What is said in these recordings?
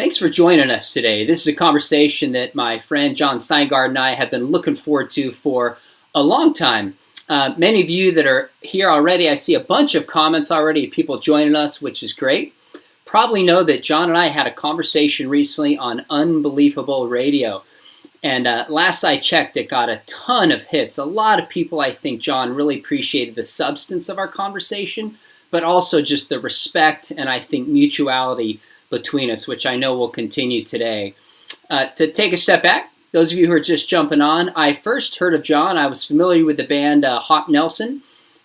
Thanks for joining us today. This is a conversation that my friend Jon Steingard and I have been looking forward to for a long time. Many of you that are here already, I see a bunch of comments already, people joining us, which is great. Probably know that Jon and I had a conversation recently on Unbelievable Radio. And last I checked, it got a ton of hits. A lot of people, I think, Jon, really appreciated the substance of our conversation, but also just the respect and I think mutuality between us, which I know will continue today. To take a step back, those of you who are just jumping on, I first heard of Jon. I was familiar with the band Hawk Nelson,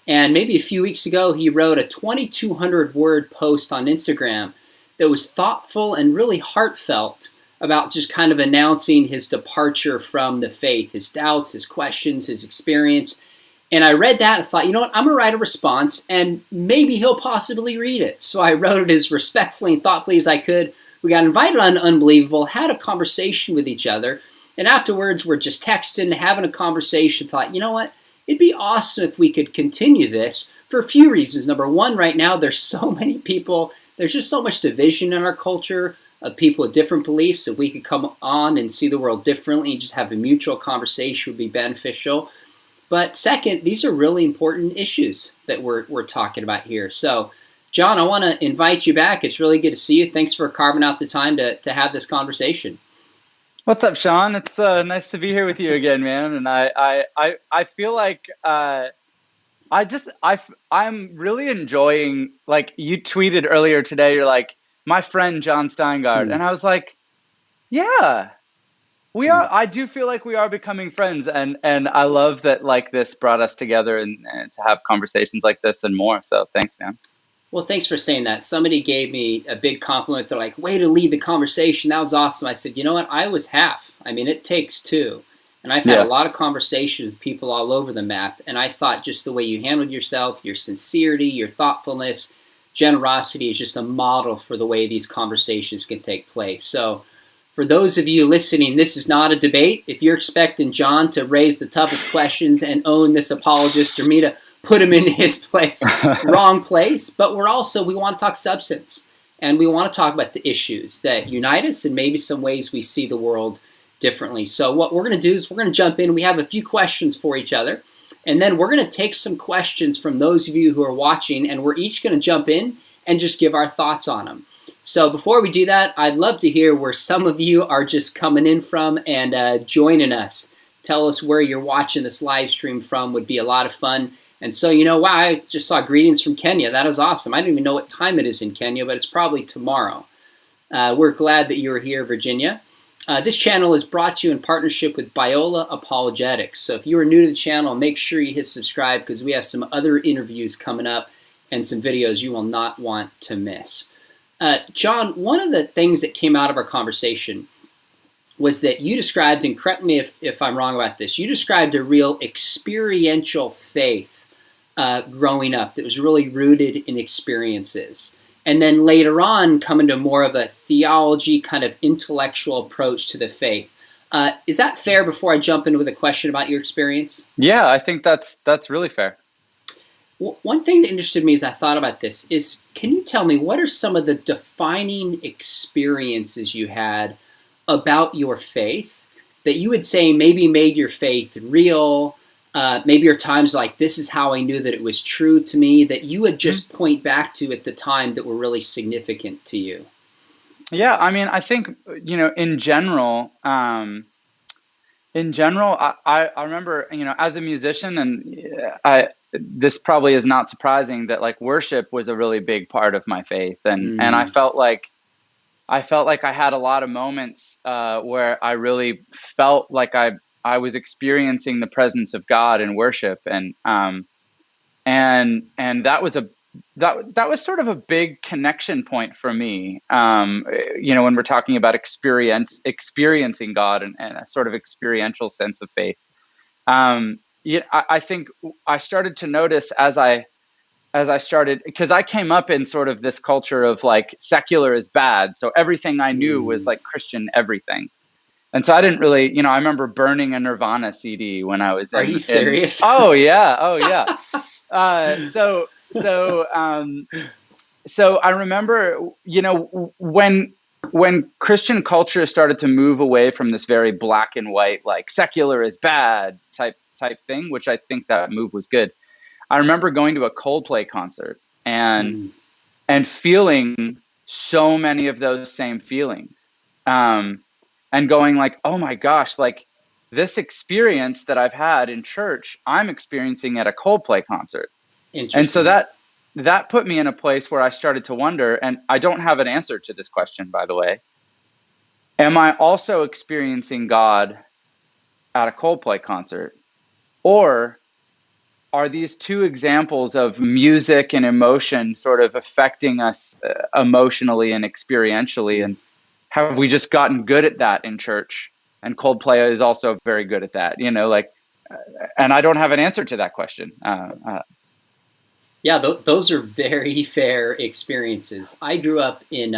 and maybe a few weeks ago he wrote a 2,200 word post on Instagram that was thoughtful and really heartfelt about just kind of announcing his departure from the faith, his doubts, his questions, his experience. And I read that and thought, you know what, I'm going to write a response and maybe he'll possibly read it. So I wrote it as respectfully and thoughtfully as I could. We got invited on Unbelievable, had a conversation with each other, and afterwards we're just texting, having a conversation, thought, you know what, it'd be awesome if we could continue this for a few reasons. Number one, right now there's so many people, there's just so much division in our culture of people with different beliefs that we could come on and see the world differently and just have a mutual conversation would be beneficial. But second, these are really important issues that we're talking about here. So, Jon, I want to invite you back. It's really good to see you. Thanks for carving out the time to have this conversation. What's up, Sean? It's nice to be here with you again, man. And I feel like I'm really enjoying, like you tweeted earlier today, you're like, my friend Jon Steingard. And I was like, yeah, we are. I do feel like we are becoming friends. And I love that like this brought us together and to have conversations like this and more. So thanks, man. Well, thanks for saying that. Somebody gave me a big compliment. They're like, way to lead the conversation. That was awesome. I said, you know what? I was half. I mean, it takes two. And I've had a lot of conversations with people all over the map. And I thought just the way you handled yourself, your sincerity, your thoughtfulness, generosity is just a model for the way these conversations can take place. So for those of you listening, this is not a debate. If you're expecting Jon to raise the toughest questions and own this apologist or me to put him in his place, wrong place. But we want to talk substance. And we want to talk about the issues that unite us and maybe some ways we see the world differently. So what we're going to do is we're going to jump in. We have a few questions for each other. And then we're going to take some questions from those of you who are watching, and we're each going to jump in and just give our thoughts on them. So before we do that, I'd love to hear where some of you are just coming in from and joining us. Tell us where you're watching this live stream from. Would be a lot of fun. And so, you know, wow, I just saw greetings from Kenya. That is awesome. I don't even know what time it is in Kenya, but it's probably tomorrow. We're glad that you're here, Virginia. This channel is brought to you in partnership with Biola Apologetics. So if you are new to the channel, make sure you hit subscribe because we have some other interviews coming up and some videos you will not want to miss. Jon, one of the things that came out of our conversation was that you described, and correct me if I'm wrong about this, you described a real experiential faith growing up that was really rooted in experiences. And then later on, coming to more of a theology kind of intellectual approach to the faith. Is that fair before I jump in with a question about your experience? Yeah, I think that's really fair. One thing that interested me as I thought about this is, can you tell me what are some of the defining experiences you had about your faith that you would say maybe made your faith real? Maybe your times like, this is how I knew that it was true to me, that you would just point back to at the time that were really significant to you. Yeah, I mean, I think, you know, in general, I remember, you know, as a musician, and this probably is not surprising that like worship was a really big part of my faith. And I felt like I had a lot of moments where I really felt like I was experiencing the presence of God in worship, and that was sort of a big connection point for me. You know, when we're talking about experiencing God and a sort of experiential sense of faith. I think I started to notice as I started, because I came up in sort of this culture of like secular is bad, so everything I knew was like Christian everything. And so I didn't really, you know, I remember burning a Nirvana CD when I was Are you serious? Oh yeah. So I remember, you know, when when Christian culture started to move away from this very black and white, like secular is bad type thing, which I think that move was good. I remember going to a Coldplay concert and feeling so many of those same feelings, and going like, oh my gosh, like this experience that I've had in church, I'm experiencing at a Coldplay concert. And so that put me in a place where I started to wonder, and I don't have an answer to this question, by the way. Am I also experiencing God at a Coldplay concert? Or are these two examples of music and emotion sort of affecting us emotionally and experientially? And have we just gotten good at that in church? And Coldplay is also very good at that, you know, like, and I don't have an answer to that question. Yeah, those are very fair experiences. I grew up in,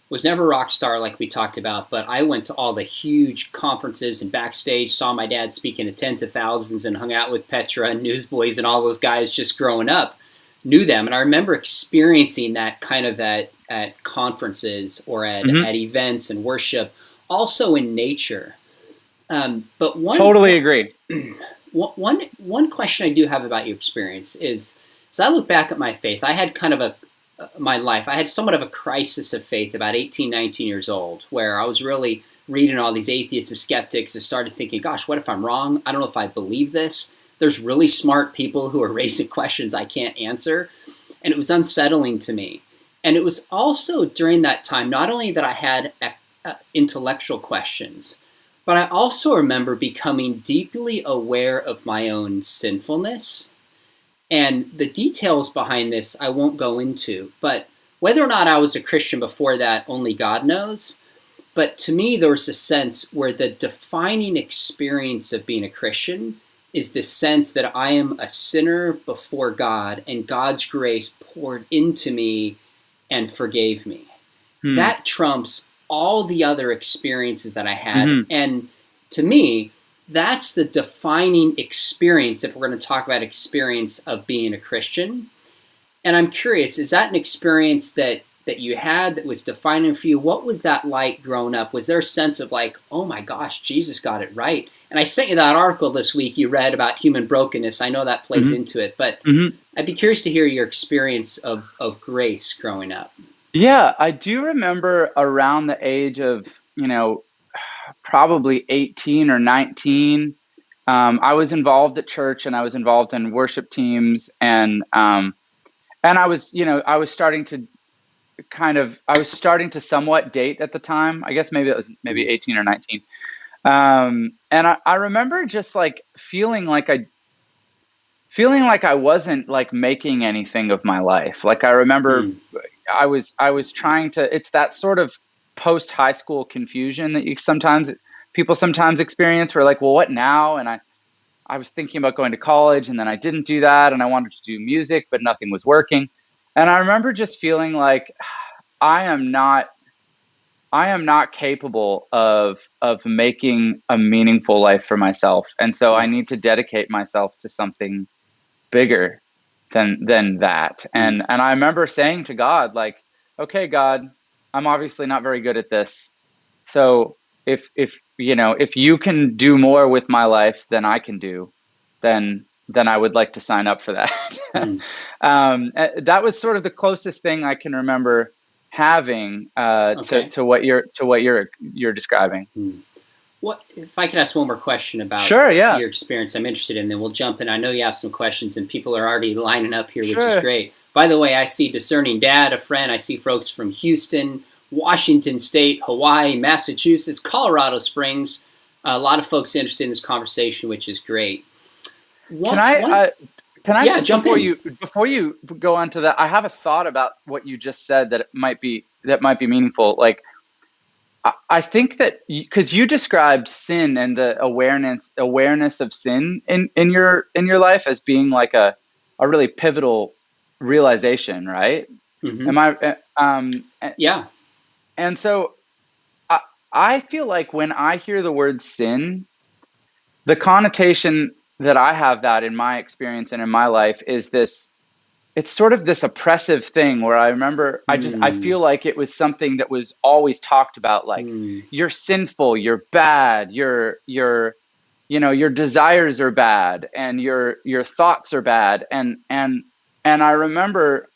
was never a rock star like we talked about, but I went to all the huge conferences and backstage, saw my dad speaking to tens of thousands, and hung out with Petra and Newsboys and all those guys just growing up, knew them. And I remember experiencing that kind of at conferences or at events and worship, also in nature. But totally agree. One question I do have about your experience is, as I look back at my faith, I had kind of my life, I had somewhat of a crisis of faith about 18, 19 years old, where I was really reading all these atheists and skeptics and started thinking, gosh, what if I'm wrong? I don't know if I believe this. There's really smart people who are raising questions I can't answer. And it was unsettling to me. And it was also during that time, not only that I had intellectual questions, but I also remember becoming deeply aware of my own sinfulness. And the details behind this I won't go into, but whether or not I was a Christian before that, only God knows. But to me, there was a sense where the defining experience of being a Christian is the sense that I am a sinner before God and God's grace poured into me and forgave me. That trumps all the other experiences that I had. And to me, that's the defining experience, if we're going to talk about experience of being a Christian. And I'm curious, is that an experience that you had that was defining for you? What was that like growing up? Was there a sense of like, oh my gosh, Jesus got it right? And I sent you that article this week you read about human brokenness. I know that plays into it, but I'd be curious to hear your experience of grace growing up. Yeah, I do remember around the age of, probably 18 or 19, I was involved at church and I was involved in worship teams, and I was, I was starting to somewhat date at the time. I guess maybe it was 18 or 19. And I remember just like feeling like I wasn't like making anything of my life. Like I remember I was trying to, it's that sort of post high school confusion that people sometimes experience, where like, well, what now? And I was thinking about going to college, and then I didn't do that, and I wanted to do music, but nothing was working. And I remember just feeling like I am not capable of making a meaningful life for myself. And so I need to dedicate myself to something bigger than that. And I remember saying to God, like, okay, God, I'm obviously not very good at this. So if you can do more with my life than I can do, then I would like to sign up for that. That was sort of the closest thing I can remember having to what you're describing. What if I could ask one more question about your experience? I'm interested in, then we'll jump in. I know you have some questions and people are already lining up here, which is great. By the way, I see Discerning Dad, a friend. I see folks from Houston, Washington State, Hawaii, Massachusetts, Colorado Springs. A lot of folks interested in this conversation, which is great. Can I jump in. Before you go on to that, I have a thought about what you just said that might be meaningful. Like, I think that because you described sin and the awareness of sin in your life as being like a really pivotal realization, right? Am I? Yeah. And so I feel like when I hear the word sin, the connotation that I have that in my experience and in my life is this it's sort of this oppressive thing where I remember I feel like it was something that was always talked about, like you're sinful, you're bad, your desires are bad, and your thoughts are bad, and I remember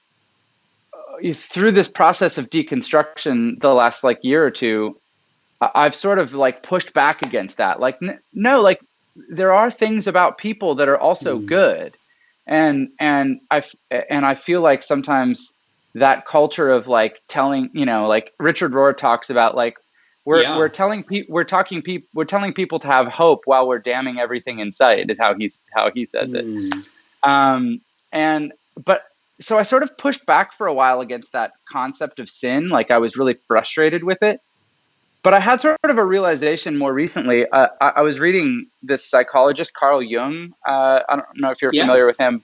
through this process of deconstruction the last like year or two, I've sort of like pushed back against that. Like, no, like there are things about people that are also good. And I feel like sometimes that culture of like telling, like Richard Rohr talks about, like we're telling people to have hope while we're damning everything in sight, is how he says it. And but so I sort of pushed back for a while against that concept of sin. Like I was really frustrated with it. But I had sort of a realization more recently. I was reading this psychologist, Carl Jung. I don't know if you're familiar with him,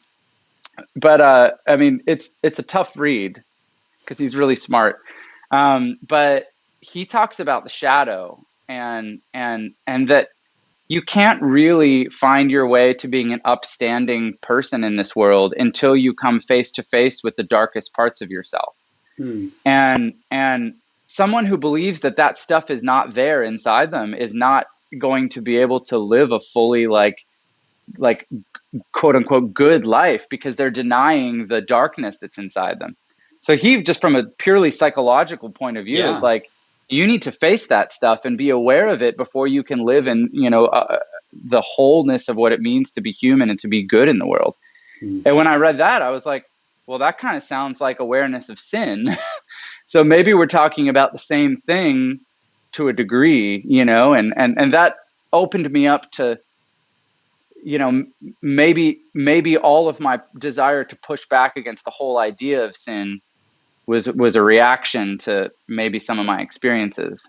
but I mean, it's a tough read because he's really smart. But he talks about the shadow and that you can't really find your way to being an upstanding person in this world until you come face to face with the darkest parts of yourself. And someone who believes that stuff is not there inside them is not going to be able to live a fully like quote unquote good life, because they're denying the darkness that's inside them. So he, just from a purely psychological point of view, is like, you need to face that stuff and be aware of it before you can live in, the wholeness of what it means to be human and to be good in the world. And when I read that, I was like, well, that kind of sounds like awareness of sin. So maybe we're talking about the same thing to a degree, and that opened me up to, maybe all of my desire to push back against the whole idea of sin was a reaction to maybe some of my experiences.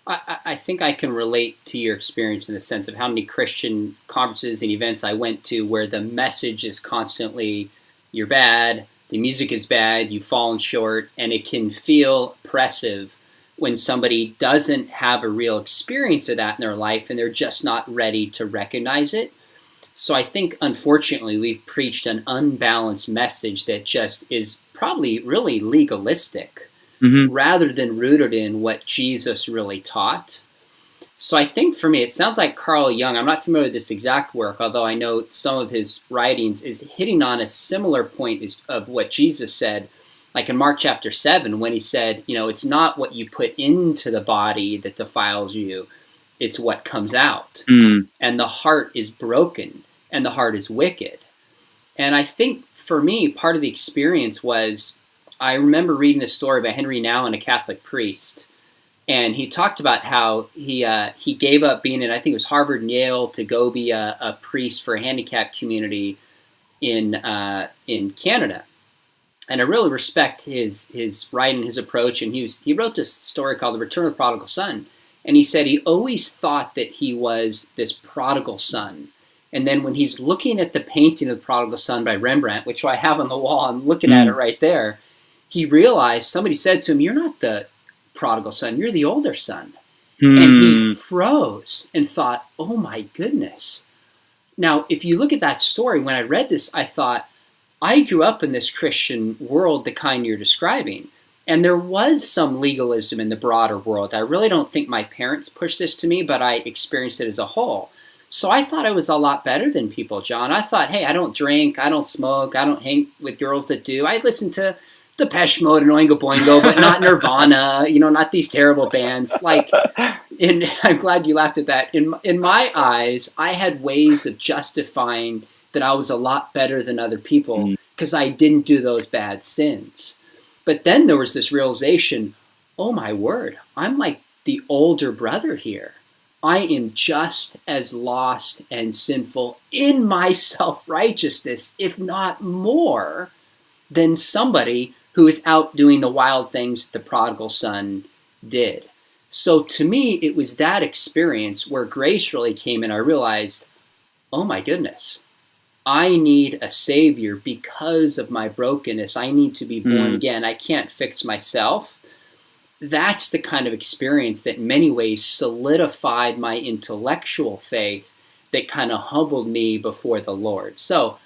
I think I can relate to your experience in the sense of how many Christian conferences and events I went to where the message is constantly, you're bad, the music is bad, you've fallen short, and it can feel oppressive when somebody doesn't have a real experience of that in their life and they're just not ready to recognize it. So I think, unfortunately, we've preached an unbalanced message that just is probably really legalistic rather than rooted in what Jesus really taught. So I think for me, it sounds like Carl Jung, I'm not familiar with this exact work, although I know some of his writings, is hitting on a similar point of what Jesus said, like in Mark chapter 7, when he said, it's not what you put into the body that defiles you, it's what comes out. And the heart is broken and the heart is wicked. And I think for me, part of the experience was, I remember reading a story by Henry Nouwen, a Catholic priest, and he talked about how he gave up being in, I think it was Harvard and Yale, to go be a priest for a handicapped community in Canada. And I really respect his writing, his approach. And he wrote this story called The Return of Prodigal Son. And he said he always thought that he was this prodigal son. And then when he's looking at the painting of the Prodigal Son by Rembrandt, which I have on the wall, I'm looking at it right there, he realized, somebody said to him, you're not the prodigal son, you're the older son. And he froze and thought, oh my goodness. Now, if you look at that story, when I read this, I thought, I grew up in this Christian world, the kind you're describing, and there was some legalism in the broader world. I really don't think my parents pushed this to me, but I experienced it as a whole. So I thought I was a lot better than people, John. I thought, hey, I don't drink, I don't smoke, I don't hang with girls that do. I listen to Depeche Mode and Oingo Boingo, but not Nirvana, not these terrible bands. And I'm glad you laughed at that. In my eyes, I had ways of justifying that I was a lot better than other people because I didn't do those bad sins. But then there was this realization, oh my word, I'm like the older brother here. I am just as lost and sinful in my self-righteousness, if not more, than somebody who is out doing the wild things the prodigal son did. So to me, it was that experience where grace really came in. I realized, oh my goodness, I need a savior because of my brokenness. I need to be born again. I can't fix myself. That's the kind of experience that in many ways solidified my intellectual faith, that kind of humbled me before the Lord. So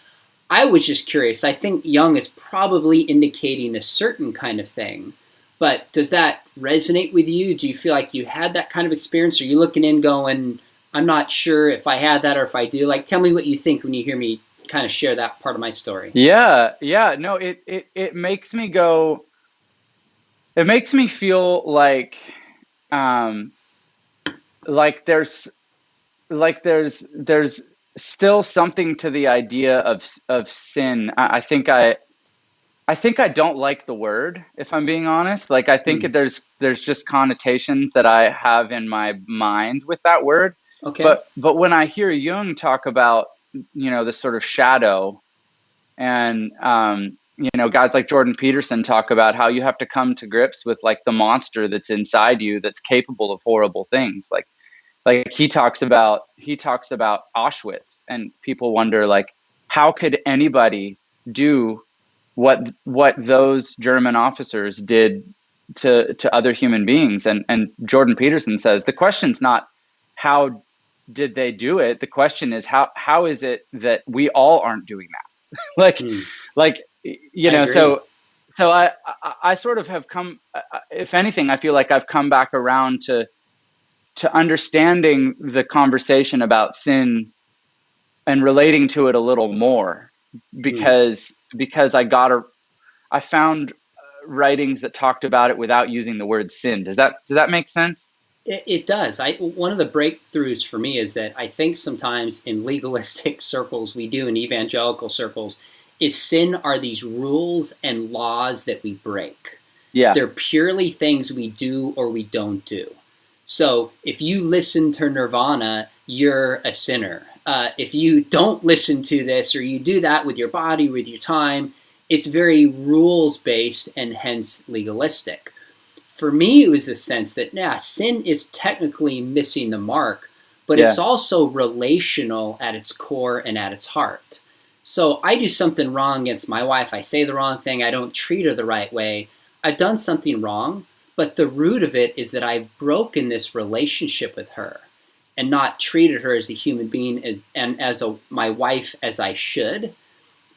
I was just curious. I think young is probably indicating a certain kind of thing. But does that resonate with you? Do you feel like you had that kind of experience? Are you looking in going, I'm not sure if I had that or if I do? Like, tell me what you think when you hear me kind of share that part of my story. Yeah. No, it makes me go, it makes me feel um, like there's still something to the idea of sin. I think I don't like the word, if I'm being honest. Like, I think Hmm. there's just connotations that I have in my mind with that word. Okay. But when I hear Jung talk about, this sort of shadow, and guys like Jordan Peterson talk about how you have to come to grips with like the monster that's inside you that's capable of horrible things. Like he talks about Auschwitz, and people wonder, like, how could anybody do what those German officers did to other human beings? And Jordan Peterson says the question's not how did they do it. The question is how is it that we all aren't doing that? like Hmm. like I agree. so I sort of have come, if anything, I feel like I've come back around to understanding the conversation about sin and relating to it a little more, Hmm. because I found writings that talked about it without using the word sin. Does that make sense? It does. One of the breakthroughs for me is that I think sometimes in legalistic circles, we do in evangelical circles, is sin are these rules and laws that we break. Yeah. They're purely things we do or we don't do. So if you listen to Nirvana, you're a sinner. If you don't listen to this or you do that with your body, with your time, it's very rules based and hence legalistic. For me, it was the sense that, yeah, sin is technically missing the mark, but it's Yeah. also relational at its core and at its heart. So I do something wrong against my wife. I say the wrong thing. I don't treat her the right way. I've done something wrong, but the root of it is that I've broken this relationship with her and not treated her as a human being and as my wife as I should.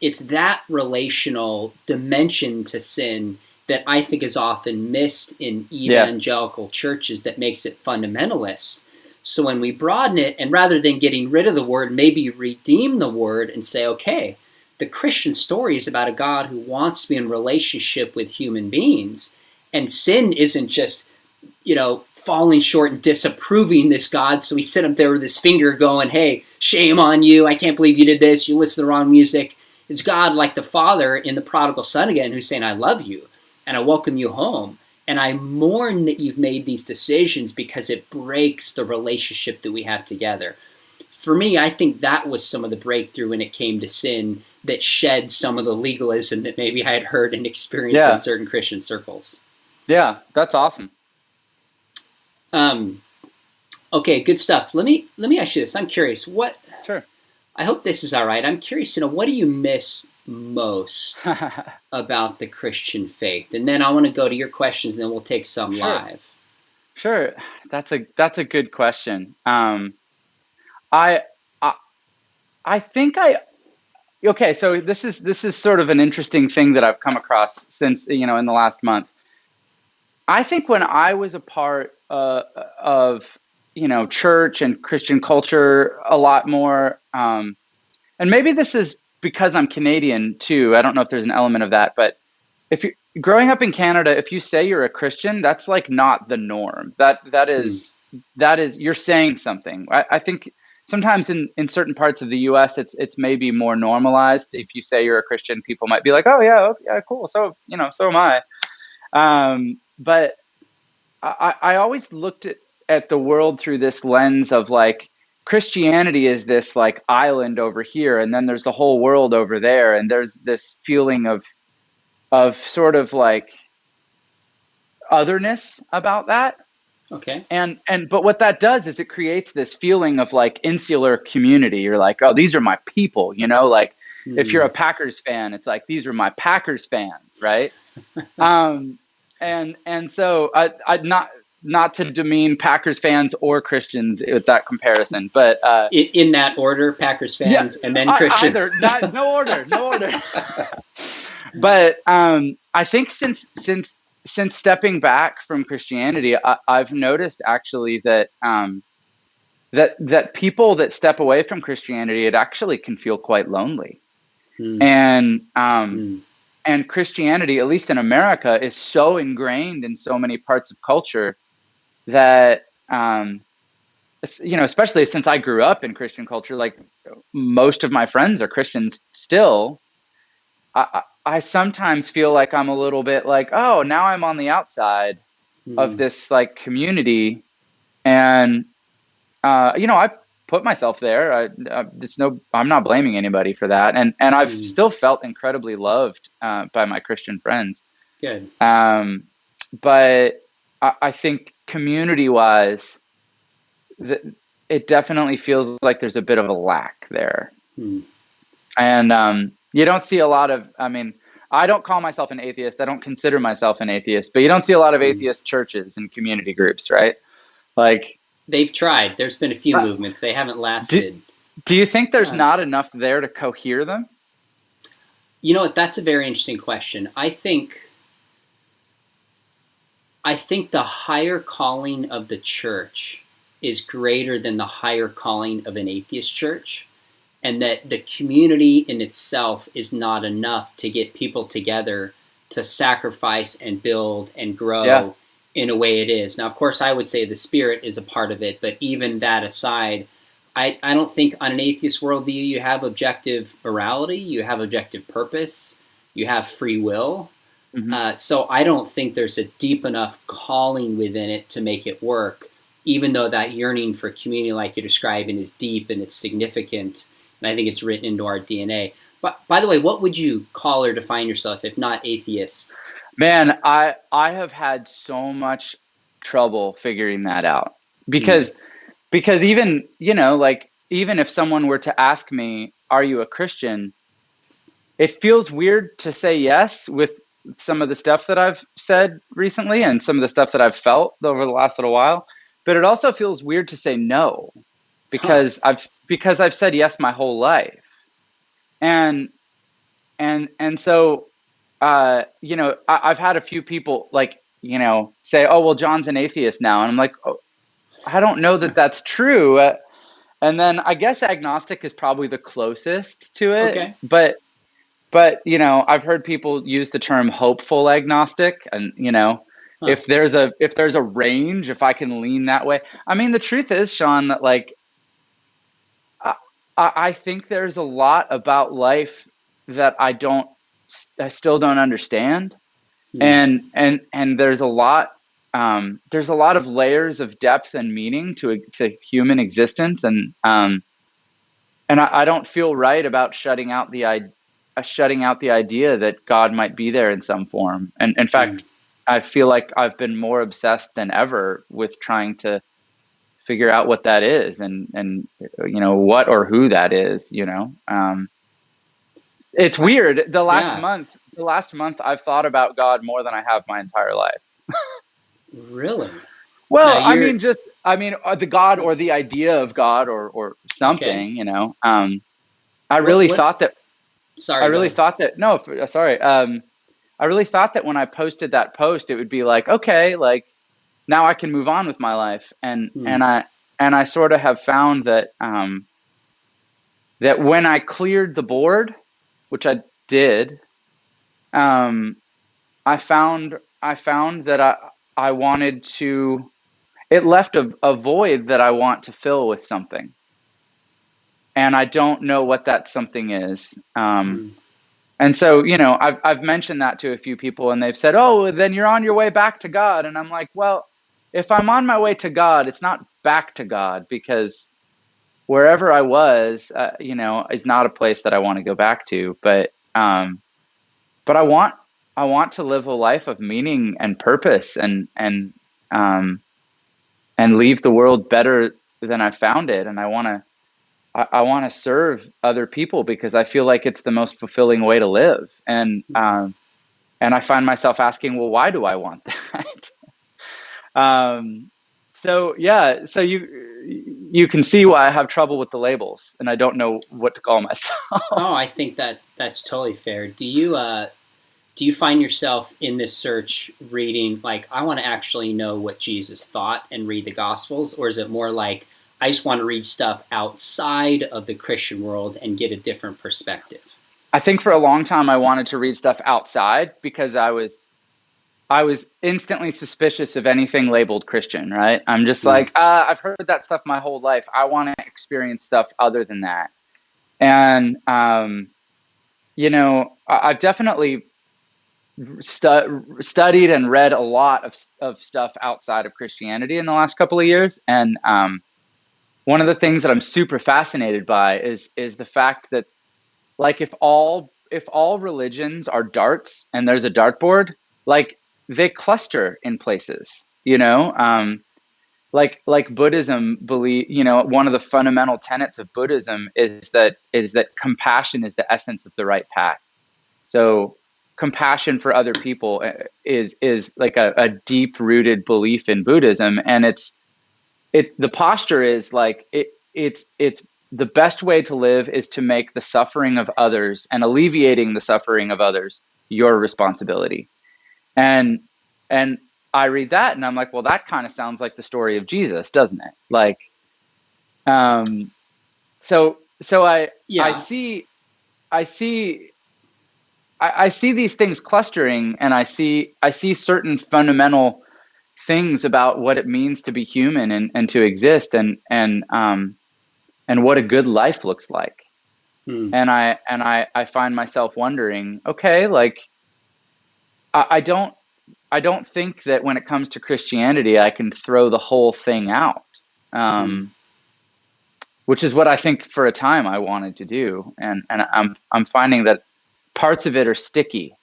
It's that relational dimension to sin that I think is often missed in Yeah. evangelical churches that makes it fundamentalist. So when we broaden it, and rather than getting rid of the word, maybe redeem the word and say, okay, the Christian story is about a God who wants to be in relationship with human beings. And sin isn't just, falling short and disapproving this God. So we sit up there with his finger going, hey, shame on you. I can't believe you did this. You listen to the wrong music. It's God like the father in the prodigal son again who's saying, I love you and I welcome you home. And I mourn that you've made these decisions because it breaks the relationship that we have together. For me, I think that was some of the breakthrough when it came to sin that shed some of the legalism that maybe I had heard and experienced in Yeah. certain Christian circles. Yeah. That's awesome. Um, okay, good stuff. Let me ask you this. I'm curious. What Sure. I hope this is all right. I'm curious to know, what do you miss most about the Christian faith? And then I want to go to your questions, and then we'll take some Sure. live. Sure. That's a good question. I I I think I okay. So this is sort of an interesting thing that I've come across since, in the last month. I think when I was a part of church and Christian culture a lot more, and maybe this is because I'm Canadian too. I don't know if there's an element of that, but if you growing up in Canada, if you say you're a Christian, that's like not the norm. Hmm. That is you're saying something. I think sometimes in certain parts of the U.S., it's maybe more normalized. If you say you're a Christian, people might be like, oh yeah, okay, yeah, cool. So so am I. But I always looked at the world through this lens of like Christianity is this like island over here, and then there's the whole world over there, and there's this feeling of sort of like otherness about that. Okay. And but what that does is it creates this feeling of like insular community. You're like, oh, these are my people, like if you're Hmm. a Packers fan, it's like these are my Packers fans, right? Um, and so I not not to demean Packers fans or Christians with that comparison, but in that order, Packers fans and then Christians. Either, no order. But I think since stepping back from Christianity, I've noticed actually that that people that step away from Christianity, it actually can feel quite lonely. And Christianity, at least in America, is so ingrained in so many parts of culture that especially since I grew up in Christian culture, like most of my friends are Christians still. I sometimes feel like I'm a little bit like, oh, now I'm on the outside of this like community, and I put myself there. I'm not blaming anybody for that, and I've still felt incredibly loved by my Christian friends. Good. But I think community-wise, it definitely feels like there's a bit of a lack there, and you don't see a lot of. I mean, I don't call myself an atheist. I don't consider myself an atheist, but you don't see a lot of atheist churches and community groups, right? Like. They've tried. There's been a few movements. They haven't lasted. Do you think there's not enough there to cohere them? You know what? That's a very interesting question. I think the higher calling of the church is greater than the higher calling of an atheist church, and that the community in itself is not enough to get people together to sacrifice and build and grow in a way it is. Now, of course, I would say the Spirit is a part of it, but even that aside, I don't think on an atheist worldview you have objective morality, you have objective purpose, you have free will. So I don't think there's a deep enough calling within it to make it work, even though that yearning for community like you're describing is deep and it's significant, and I think it's written into our DNA. But by the way, what would you call or define yourself if not atheist? Man, I have had so much trouble figuring that out because even, even if someone were to ask me, are you a Christian? It feels weird to say yes with some of the stuff that I've said recently and some of the stuff that I've felt over the last little while, but it also feels weird to say no because I've said yes my whole life. And so I've had a few people say, oh, well, John's an atheist now. And I'm like, oh, I don't know that that's true. And then I guess agnostic is probably the closest to it. Okay. But I've heard people use the term hopeful agnostic, and, if there's a range, if I can lean that way. I mean, the truth is, Sean, that I think there's a lot about life that I still don't understand. And there's a lot of layers of depth and meaning to human existence. And I don't feel right about shutting out the idea that God might be there in some form. And in fact, I feel like I've been more obsessed than ever with trying to figure out what that is and what or who that is, It's weird. The last month I've thought about God more than I have my entire life. Really? Well, the God or the idea of God or something, I really thought that I really thought that when I posted that post, it would be like, okay, like now I can move on with my life. And I sort of have found that, that when I cleared the board, which I did, I found that I wanted to, it left a void that I want to fill with something. And I don't know what that something is. And so, I've mentioned that to a few people and they've said, oh, then you're on your way back to God. And I'm like, well, if I'm on my way to God, it's not back to God, because wherever I was, is not a place that I want to go back to. But I want to live a life of meaning and purpose and leave the world better than I found it. And I want to serve other people because I feel like it's the most fulfilling way to live. And I find myself asking, well, why do I want that? Um, so yeah, so you can see why I have trouble with the labels, and I don't know what to call myself. Oh, I think that's totally fair. Do you find yourself in this search reading like I want to actually know what Jesus thought and read the Gospels, or is it more like I just want to read stuff outside of the Christian world and get a different perspective? I think for a long time I wanted to read stuff outside because I was instantly suspicious of anything labeled Christian, right? I'm just like, I've heard that stuff my whole life. I want to experience stuff other than that. And, I've definitely studied and read a lot of stuff outside of Christianity in the last couple of years. And one of the things that I'm super fascinated by is the fact that, like, if all religions are darts and there's a dartboard, like, they cluster in places, like Buddhism one of the fundamental tenets of Buddhism is that compassion is the essence of the right path. So compassion for other people is like a deep rooted belief in Buddhism. And the posture is like, it's the best way to live is to make the suffering of others and alleviating the suffering of others your responsibility. And I read that and I'm like, well, that kind of sounds like the story of Jesus, doesn't it? Like, so I see these things clustering, and I see certain fundamental things about what it means to be human and to exist and what a good life looks like. And I find myself wondering, okay, like, I don't think that when it comes to Christianity, I can throw the whole thing out, which is what I think for a time I wanted to do. And I'm finding that parts of it are sticky,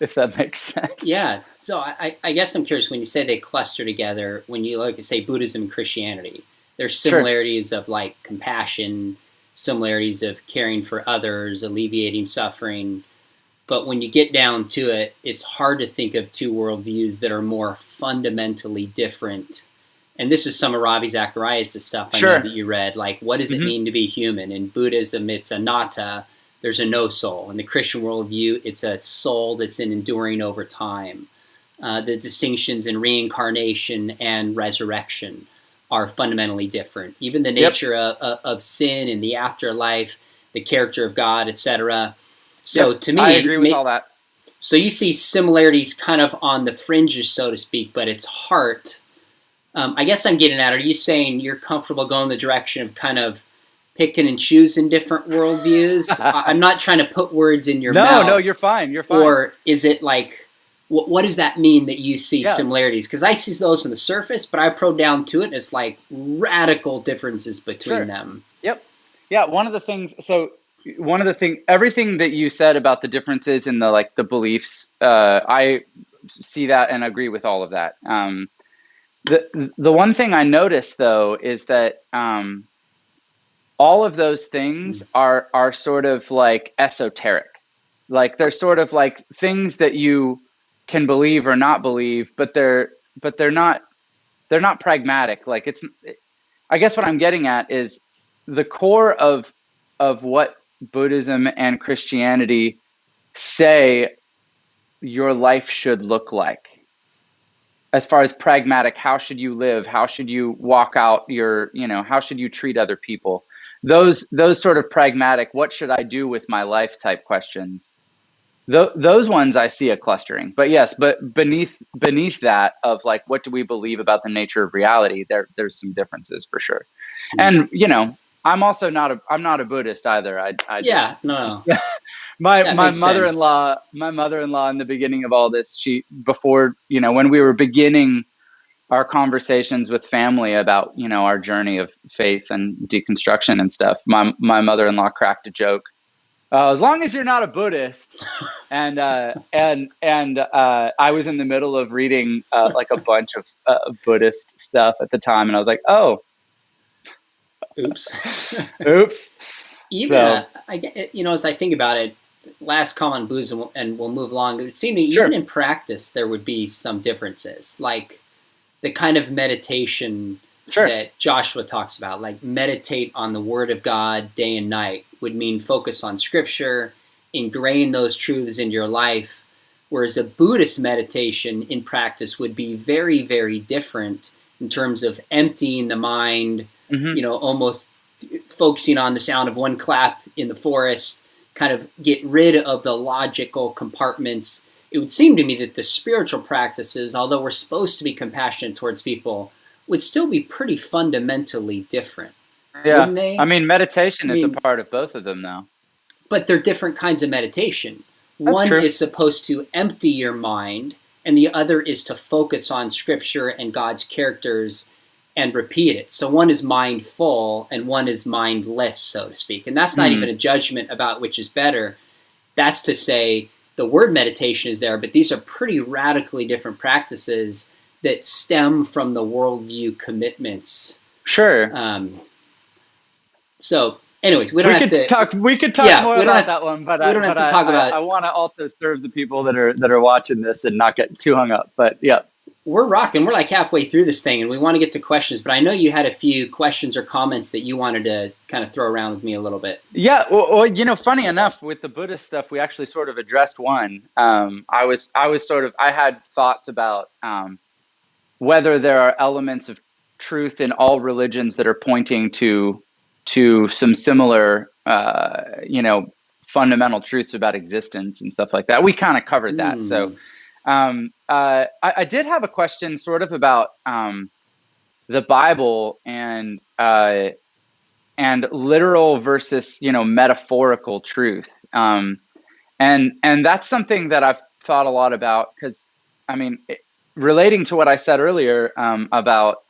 if that makes sense. Yeah. So I guess I'm curious, when you say they cluster together, when you look at, say, Buddhism and Christianity, there's similarities of like compassion, similarities of caring for others, alleviating suffering. But when you get down to it, it's hard to think of two worldviews that are more fundamentally different. And this is some of Ravi Zacharias' stuff I know that you read. Like, what does it mean to be human? In Buddhism, it's anatta. There's a no soul. In the Christian worldview, it's a soul that's enduring over time. The distinctions in reincarnation and resurrection are fundamentally different. Even the nature of sin and the afterlife, the character of God, etc. So to me, I agree with all that. So you see similarities kind of on the fringes, so to speak, but its heart. I guess I'm getting at, are you saying you're comfortable going the direction of kind of picking and choosing different worldviews? I'm not trying to put words in your mouth. No, you're fine. You're fine. Or is it like, what does that mean that you see similarities? Because I see those on the surface, but I probe down to it, and it's like radical differences between them. Yep. Yeah. Everything that you said about the differences in the beliefs, I see that and agree with all of that. The one thing I noticed, though, is that all of those things are sort of like esoteric. Like, they're sort of like things that you can believe or not believe, but they're not pragmatic. Like, I guess what I'm getting at is the core of what Buddhism and Christianity say your life should look like. As far as pragmatic, how should you live? How should you walk out how should you treat other people? Those sort of pragmatic, what should I do with my life type questions. Those ones I see a clustering. But yes, but beneath that of like, what do we believe about the nature of reality? There's some differences for sure. And I'm also not a Buddhist either. My mother-in-law in the beginning of all this, when we were beginning our conversations with family about, our journey of faith and deconstruction and stuff, my mother-in-law cracked a joke. As long as you're not a Buddhist, and I was in the middle of reading like a bunch of Buddhist stuff at the time, and I was like, oh, oops. Oops. Even as I think about it, last comment on booze, and we'll move along. It would seem to me, Sure. even in practice, there would be some differences, like the kind of meditation Sure. that Joshua talks about, like meditate on the Word of God day and night, would mean focus on Scripture, ingrain those truths into your life, whereas a Buddhist meditation in practice would be very, very different in terms of emptying the mind, almost focusing on the sound of one clap in the forest, kind of get rid of the logical compartments. It would seem to me that the spiritual practices, although we're supposed to be compassionate towards people, would still be pretty fundamentally different. Yeah. Wouldn't they? I mean, meditation is a part of both of them now. But they're different kinds of meditation. That's One true. is supposed to empty your mind, and the other is to focus on Scripture and God's characters and repeat it. So one is mindful and one is mindless, so to speak. And that's not even a judgment about which is better. That's to say the word meditation is there, but these are pretty radically different practices that stem from the worldview commitments. Sure. So anyways, we could talk more about that one, but we don't have to talk about it. I want to also serve the people that are watching this and not get too hung up. But yeah. We're rocking. We're like halfway through this thing, and we want to get to questions. But I know you had a few questions or comments that you wanted to kind of throw around with me a little bit. Yeah. Well, funny enough, with the Buddhist stuff, we actually sort of addressed one. I had thoughts about whether there are elements of truth in all religions that are pointing to some similar, fundamental truths about existence and stuff like that. We kind of covered that. So. I did have a question sort of about the Bible and literal versus metaphorical truth, and that's something that I've thought a lot about, because relating to what I said earlier about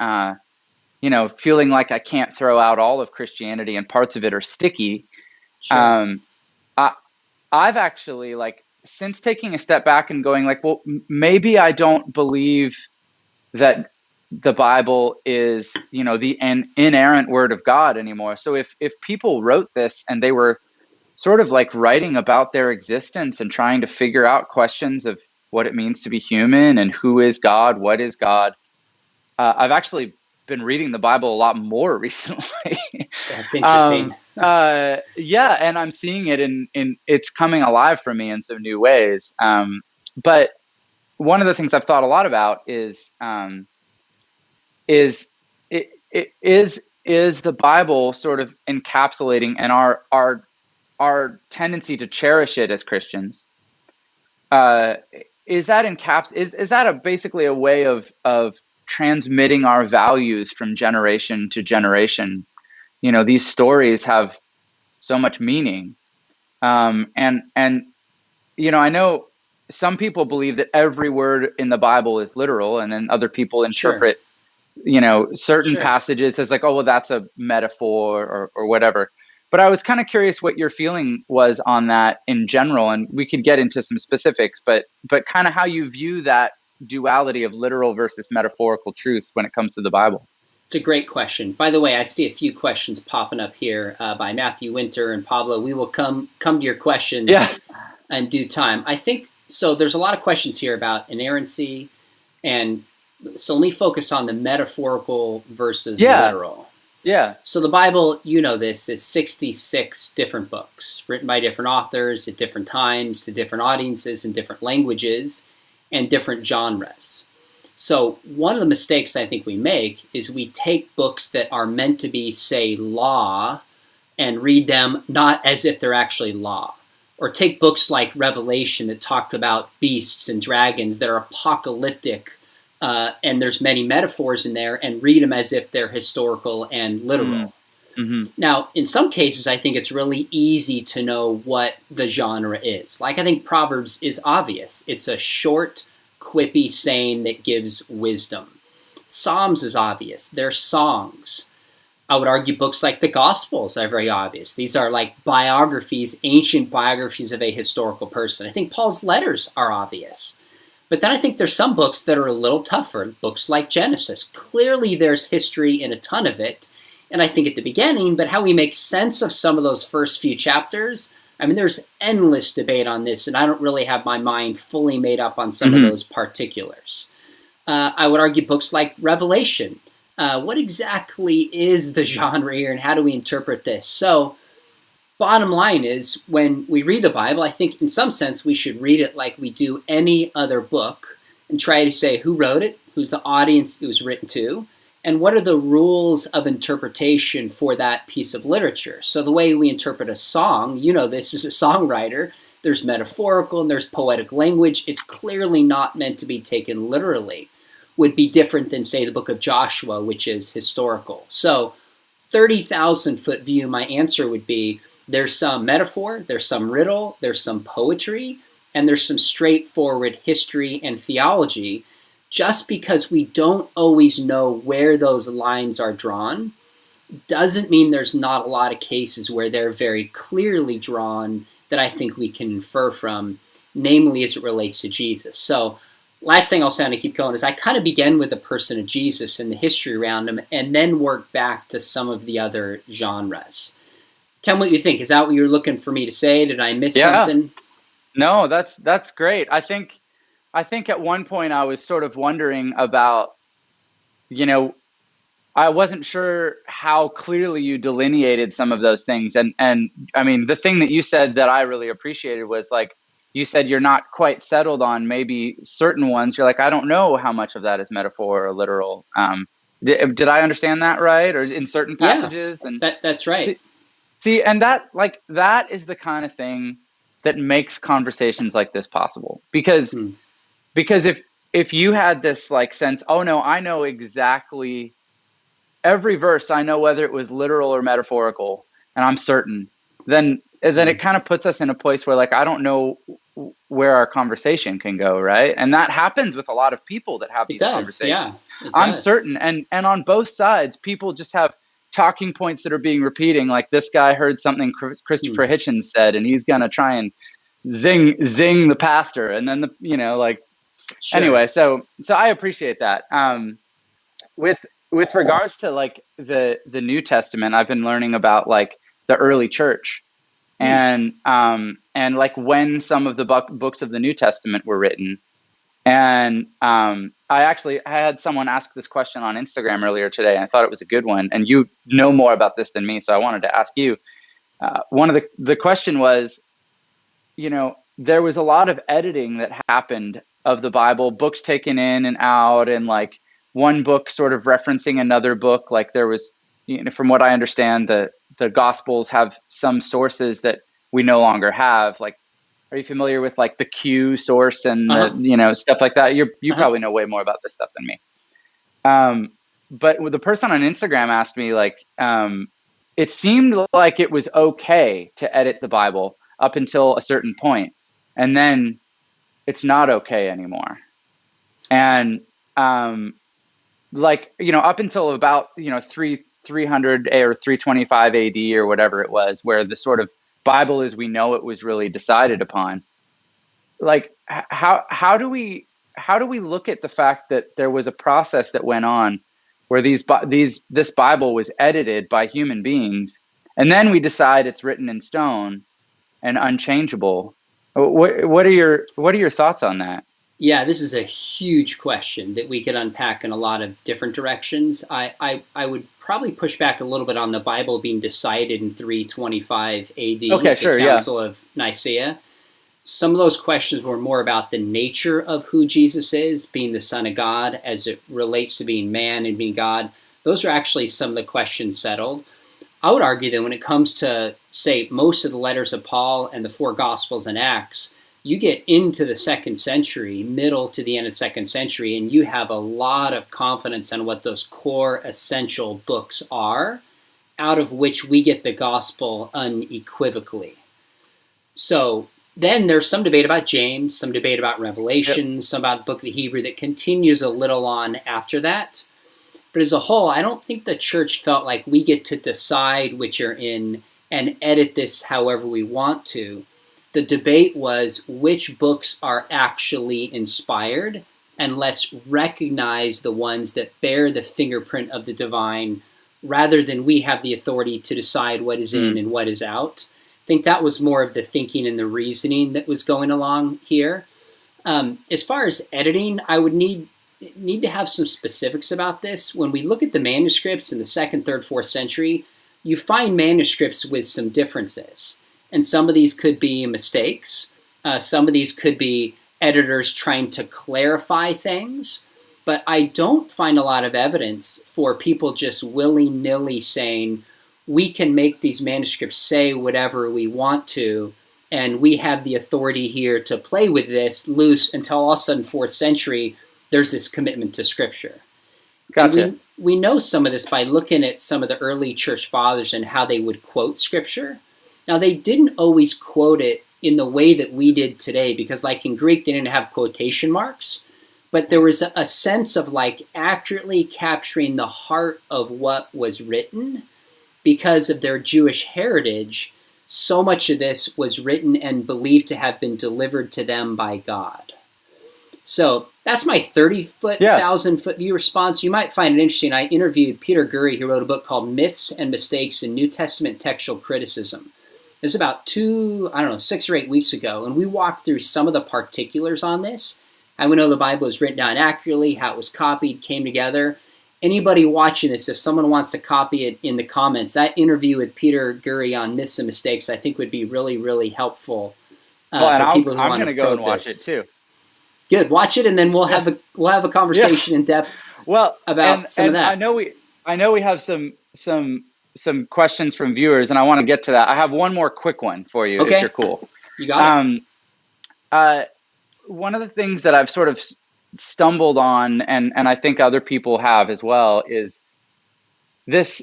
feeling like I can't throw out all of Christianity and parts of it are sticky. Sure. I've actually since taking a step back and going well, maybe I don't believe that the Bible is, the inerrant word of God anymore. So if people wrote this and they were sort of writing about their existence and trying to figure out questions of what it means to be human and who is God, what is God, I've actually been reading the Bible a lot more recently. That's interesting. Yeah, and I'm seeing it in it's coming alive for me in some new ways. But one of the things I've thought a lot about is the Bible sort of encapsulating and our tendency to cherish it as Christians. Is that basically a way of transmitting our values from generation to generation? These stories have so much meaning. And I know some people believe that every word in the Bible is literal, and then other people interpret, certain passages as oh, well, that's a metaphor or whatever. But I was kind of curious what your feeling was on that in general, and we could get into some specifics, but kind of how you view that duality of literal versus metaphorical truth when it comes to the Bible. It's a great question. By the way, I see a few questions popping up here by Matthew Winter and Pablo. We will come to your questions in due time. I think so. There's a lot of questions here about inerrancy, and so let me focus on the metaphorical versus literal. Yeah. So the Bible, this, is 66 different books written by different authors at different times to different audiences in different languages and different genres. So one of the mistakes I think we make is we take books that are meant to be, say, law, and read them not as if they're actually law. Or take books like Revelation that talk about beasts and dragons that are apocalyptic, and there's many metaphors in there, and read them as if they're historical and literal. Mm-hmm. Now, in some cases, I think it's really easy to know what the genre is. I think Proverbs is obvious. It's a short, quippy saying that gives wisdom. Psalms is obvious. They're songs. I would argue books like the Gospels are very obvious. These are biographies, ancient biographies of a historical person. I think Paul's letters are obvious. But then I think there's some books that are a little tougher, books like Genesis. Clearly there's history in a ton of it, and I think at the beginning, but how we make sense of some of those first few chapters I mean, there's endless debate on this, and I don't really have my mind fully made up on some of Mm-hmm. those particulars. I would argue books like Revelation. What exactly is the genre here, and how do we interpret this? So, bottom line is, when we read the Bible, I think in some sense we should read it like we do any other book and try to say who wrote it, who's the audience it was written to, and what are the rules of interpretation for that piece of literature. So the way we interpret a song, you know this as a songwriter, there's metaphorical and there's poetic language. It's clearly not meant to be taken literally. Would be different than, say, the book of Joshua, which is historical. So 30,000-foot view, my answer would be there's some metaphor, there's some riddle, there's some poetry, and there's some straightforward history and theology. Just because we don't always know where those lines are drawn doesn't mean there's not a lot of cases where they're very clearly drawn that I think we can infer from, namely as it relates to Jesus. So last thing I'll say, and I keep going, is I kind of begin with the person of Jesus and the history around him, and then work back to some of the other genres. Tell me what you think. Is that what you're looking for me to say? Did I miss something? No, that's great. I think at one point I was sort of wondering about, I wasn't sure how clearly you delineated some of those things. And I mean, the thing that you said that I really appreciated was, like, you said you're not quite settled on maybe certain ones. You're like, I don't know how much of that is metaphor or literal. Did I understand that right? Or in certain passages? Yeah, and that's right. See, and that is the kind of thing that makes conversations like this possible. Because if you had this, like, sense, oh no, I know exactly every verse, I know whether it was literal or metaphorical, and I'm certain, then it kind of puts us in a place where, like, I don't know where our conversation can go, right? And that happens with a lot of people that have these conversations. Yeah, I'm certain, and on both sides, people just have talking points that are being repeating, like, this guy heard something Christopher Hitchens said, and he's gonna try and zing the pastor, and then anyway, so I appreciate that. With regards to, like, the New Testament, I've been learning about, like, the early church, and like when some of the books of the New Testament were written. And I had someone ask this question on Instagram earlier today, and I thought it was a good one. And you know more about this than me, so I wanted to ask you. One of the question was, there was a lot of editing that happened of the Bible, books taken in and out, and, like, one book sort of referencing another book. Like, there was, from what I understand, the Gospels have some sources that we no longer have. Like, are you familiar with, like, the Q source and stuff like that? You probably know way more about this stuff than me. But the person on Instagram asked me, like, it seemed like it was okay to edit the Bible up until a certain point, and then it's not okay anymore. And up until about 300 or 325 AD or whatever it was, where the sort of Bible as we know it was really decided upon. Like, how do we look at the fact that there was a process that went on where this Bible was edited by human beings, and then we decide it's written in stone and unchangeable? What are your thoughts on that? Yeah, this is a huge question that we could unpack in a lot of different directions. I would probably push back a little bit on the Bible being decided in 325 AD, okay, the Council of Nicaea. Some of those questions were more about the nature of who Jesus is, being the Son of God, as it relates to being man and being God. Those are actually some of the questions settled. I would argue that when it comes to, say, most of the letters of Paul and the four Gospels and Acts, you get into the second century, middle to the end of the second century, and you have a lot of confidence on what those core essential books are, out of which we get the gospel unequivocally. So then there's some debate about James, some debate about Revelation, some about the book of the Hebrew that continues a little on after that. But as a whole, I don't think the church felt like we get to decide which are in and edit this however we want to. The debate was which books are actually inspired, and let's recognize the ones that bear the fingerprint of the divine, rather than we have the authority to decide what is in and what is out. think that was more of the thinking and the reasoning that was going along here. As far as editing, I would need to have some specifics about this. When we look at the manuscripts in the 2nd, 3rd, 4th century, you find manuscripts with some differences. And some of these could be mistakes. Some of these could be editors trying to clarify things. But I don't find a lot of evidence for people just willy-nilly saying, we can make these manuscripts say whatever we want to, and we have the authority here to play with this loose until all of a sudden 4th century, there's this commitment to Scripture. Gotcha. We know some of this by looking at some of the early church fathers and how they would quote Scripture. Now, they didn't always quote it in the way that we did today, because like in Greek, they didn't have quotation marks, but there was a sense of like accurately capturing the heart of what was written. Because of their Jewish heritage, so much of this was written and believed to have been delivered to them by God. So that's my 30,000-foot view response. You might find it interesting. I interviewed Peter Gurry, who wrote a book called Myths and Mistakes in New Testament Textual Criticism. It was about 6 or 8 weeks ago, and we walked through some of the particulars on this. How we know the Bible was written down accurately, how it was copied, came together. Anybody watching this, if someone wants to copy it in the comments, that interview with Peter Gurry on Myths and Mistakes, I think would be really, really helpful for people who want to go and watch it too. Good, watch it, and then we'll have a conversation in depth. About some of that. I know we have some questions from viewers, and I want to get to that. I have one more quick one for you, if you're cool. You got it. One of the things that I've sort of stumbled on, and I think other people have as well, is this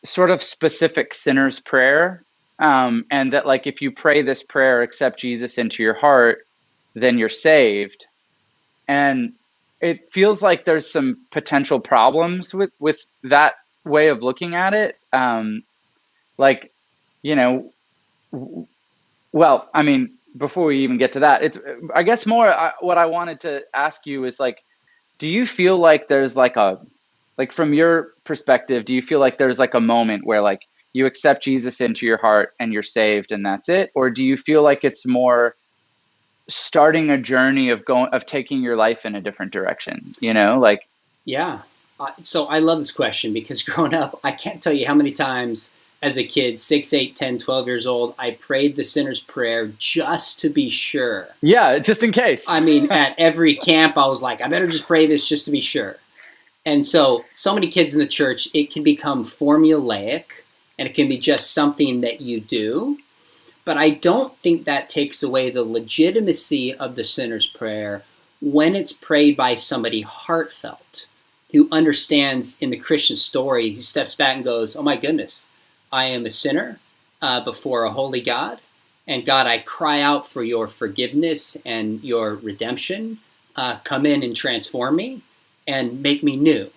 sort of specific sinner's prayer, and that like if you pray this prayer, accept Jesus into your heart, then you're saved. And it feels like there's some potential problems with that way of looking at it. Well, I mean, before we even get to that, it's, I guess what I wanted to ask you is like, do you feel like there's from your perspective, do you feel like there's like a moment where like you accept Jesus into your heart and you're saved and that's it? Or do you feel like it's more starting a journey of taking your life in a different direction, Yeah. So I love this question because growing up, I can't tell you how many times as a kid, 6, 8, 10, 12 years old, I prayed the sinner's prayer just to be sure. Yeah, just in case. I mean, at every camp, I was like, I better just pray this just to be sure. And so many kids in the church, it can become formulaic, and it can be just something that you do. But I don't think that takes away the legitimacy of the sinner's prayer when it's prayed by somebody heartfelt, who understands in the Christian story, who steps back and goes, oh my goodness, I am a sinner before a holy God. And God, I cry out for your forgiveness and your redemption. Come in and transform me and make me new.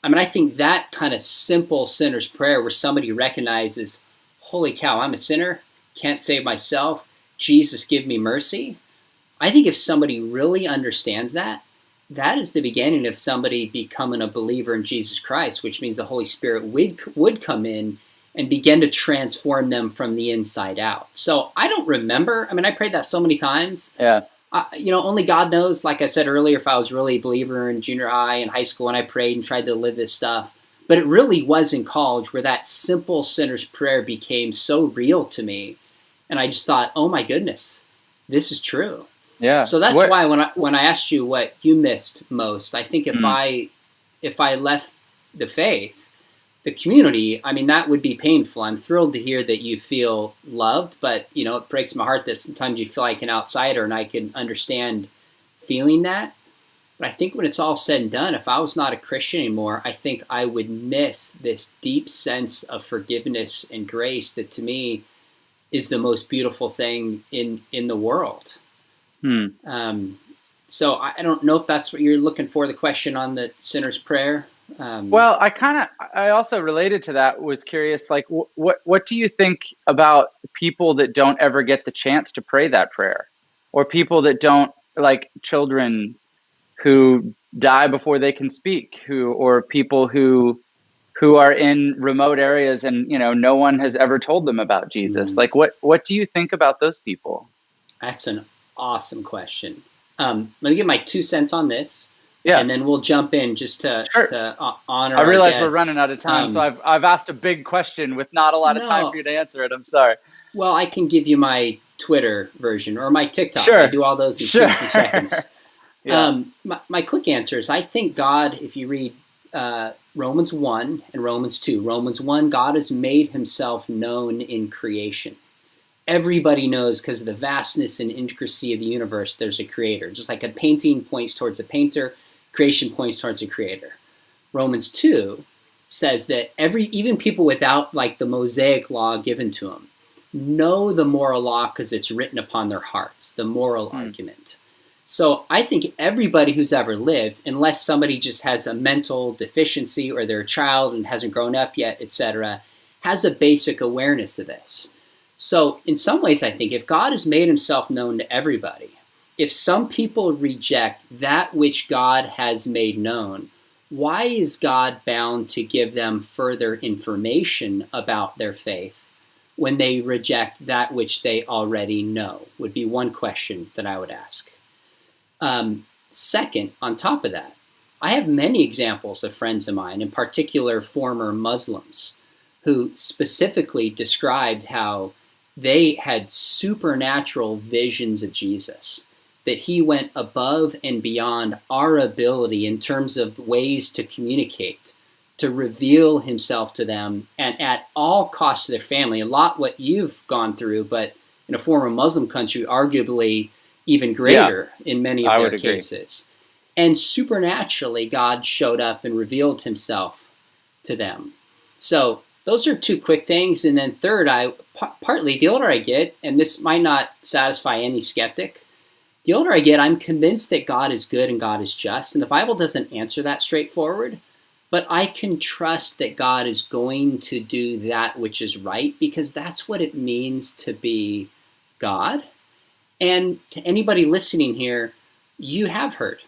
I mean, I think that kind of simple sinner's prayer where somebody recognizes, holy cow, I'm a sinner, can't save myself, Jesus, give me mercy. I think if somebody really understands that, that is the beginning of somebody becoming a believer in Jesus Christ, which means the Holy Spirit would come in and begin to transform them from the inside out. So I don't remember. I mean, I prayed that so many times. Yeah. Only God knows, like I said earlier, if I was really a believer in junior high and high school and I prayed and tried to live this stuff. But it really was in college where that simple sinner's prayer became so real to me. And I just thought, oh my goodness, this is true. Yeah. So that's why when I asked you what you missed most, I think if I left the faith, the community, I mean, that would be painful. I'm thrilled to hear that you feel loved, but it breaks my heart that sometimes you feel like an outsider, and I can understand feeling that. But I think when it's all said and done, if I was not a Christian anymore, I think I would miss this deep sense of forgiveness and grace that to me is the most beautiful thing in the world. So I don't know if that's what you're looking for, the question on the sinner's prayer. Well, I also related to that, was curious, like, what do you think about people that don't ever get the chance to pray that prayer, or people that don't, like children who die before they can speak, or people who who are in remote areas and, no one has ever told them about Jesus. Like, what do you think about those people? That's an awesome question. Let me give my 2 cents on this. Yeah. And then we'll jump in just to honor. I realize our we're guest. running out of time, so I've asked a big question with not a lot of time for you to answer it. I'm sorry. Well, I can give you my Twitter version or my TikTok. Sure. I do all those in 60 seconds. Yeah. My quick answer is I think God, if you read Romans 1 and Romans 2, Romans 1, God has made himself known in creation. Everybody knows because of the vastness and intricacy of the universe, there's a creator. Just like a painting points towards a painter, creation points towards a creator. Romans 2 says that even people without like the Mosaic law given to them know the moral law because it's written upon their hearts, the moral argument. So I think everybody who's ever lived, unless somebody just has a mental deficiency or they're a child and hasn't grown up yet, etc., has a basic awareness of this. So in some ways, I think if God has made himself known to everybody, if some people reject that which God has made known, why is God bound to give them further information about their faith when they reject that which they already know? Would be one question that I would ask. Second, on top of that, I have many examples of friends of mine, in particular former Muslims, who specifically described how they had supernatural visions of Jesus, that he went above and beyond our ability in terms of ways to communicate, to reveal himself to them, and at all costs to their family. A lot what you've gone through, but in a former Muslim country, arguably even greater in many of their cases. And supernaturally, God showed up and revealed himself to them. So those are two quick things. And then third, partly the older I get, and this might not satisfy any skeptic, the older I get, I'm convinced that God is good and God is just. And the Bible doesn't answer that straightforward, but I can trust that God is going to do that which is right, because that's what it means to be God. And to anybody listening here, you have heard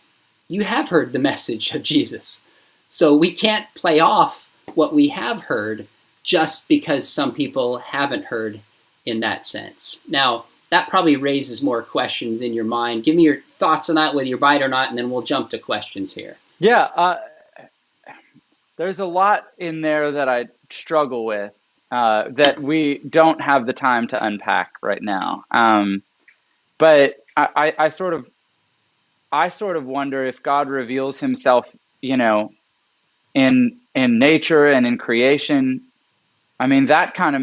the message of Jesus. So we can't play off what we have heard just because some people haven't heard in that sense. Now, that probably raises more questions in your mind. Give me your thoughts on that, whether you buy it or not, and then we'll jump to questions here. Yeah, there's a lot in there that I struggle with that we don't have the time to unpack right now. But I sort of wonder if God reveals himself, in nature and in creation. I mean, that kind of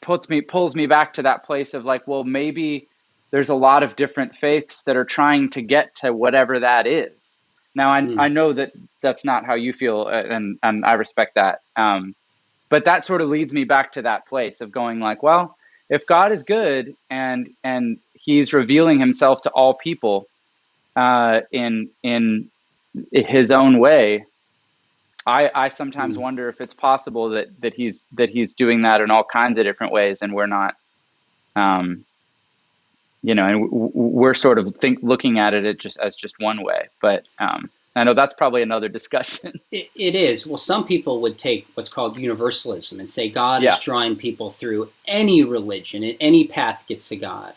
pulls me back to that place of like, well, maybe there's a lot of different faiths that are trying to get to whatever that is. Now, I know that that's not how you feel, and I respect that. But that sort of leads me back to that place of going like, well, if God is good and he's revealing himself to all people in his own way, I sometimes wonder if it's possible that he's doing that in all kinds of different ways, and we're not, and we're sort of looking at it as just one way. But I know that's probably another discussion. It is. Well, some people would take what's called universalism and say God is drawing people through any religion, and any path gets to God.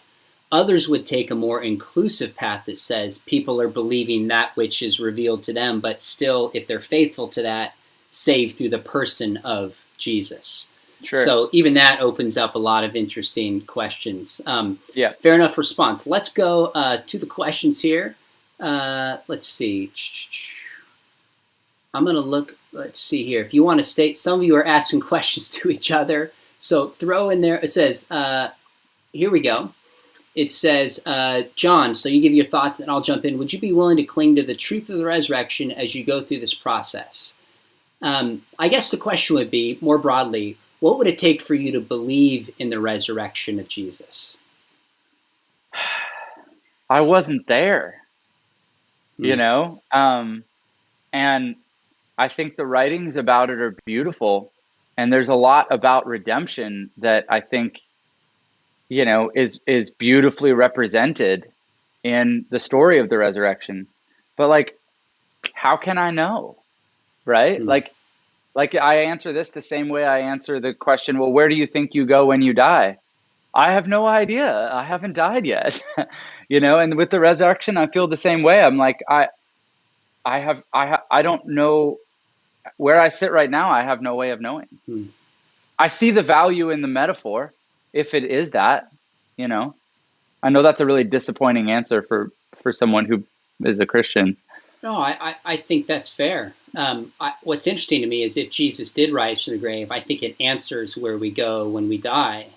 Others would take a more inclusive path that says people are believing that which is revealed to them, but still, if they're faithful to that, saved through the person of Jesus. Sure. So even that opens up a lot of interesting questions. Fair enough response. Let's go to the questions here. Let's see. I'm going to look. Let's see here. If you want to state, some of you are asking questions to each other. So throw in there. It says, here we go. It says, John, so you give your thoughts and I'll jump in. Would you be willing to cling to the truth of the resurrection as you go through this process? I guess the question would be, more broadly, what would it take for you to believe in the resurrection of Jesus? I wasn't there, and I think the writings about it are beautiful. And there's a lot about redemption that I think is beautifully represented in the story of the resurrection. But like, how can I know? Right? Like, Like I answer this the same way I answer the question, well, where do you think you go when you die? I have no idea. I haven't died yet. And with the resurrection, I feel the same way. I'm like, I don't know where I sit right now. I have no way of knowing. I see the value in the metaphor, if it is that, I know that's a really disappointing answer for someone who is a Christian. No, I think that's fair. What's interesting to me is if Jesus did rise from the grave, I think it answers where we go when we die.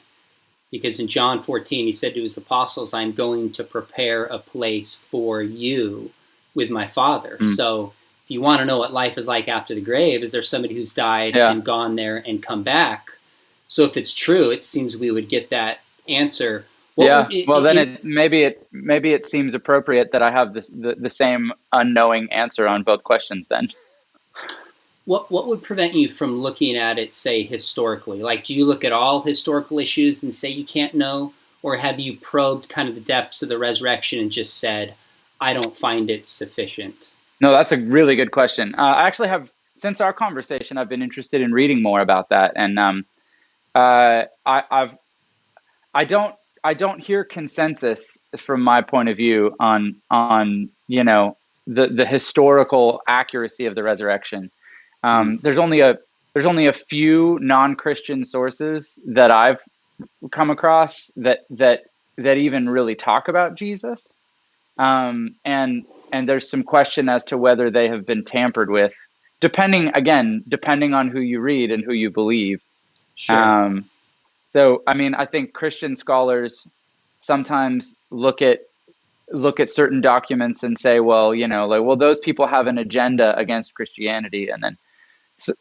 Because in John 14, he said to his apostles, I'm going to prepare a place for you with my Father. So if you want to know what life is like after the grave, is there somebody who's died and gone there and come back? So if it's true, it seems we would get that answer. Maybe it seems appropriate that I have the same unknowing answer on both questions then. What would prevent you from looking at it, say, historically? Like, do you look at all historical issues and say you can't know? Or have you probed kind of the depths of the resurrection and just said, I don't find it sufficient? No, that's a really good question. I actually have, since our conversation, I've been interested in reading more about that. And I don't hear consensus from my point of view on the historical accuracy of the resurrection. There's only a few non-Christian sources that I've come across that even really talk about Jesus, and there's some question as to whether they have been tampered with, depending on who you read and who you believe. Sure. So I mean, I think Christian scholars sometimes look at certain documents and say, well, those people have an agenda against Christianity, and then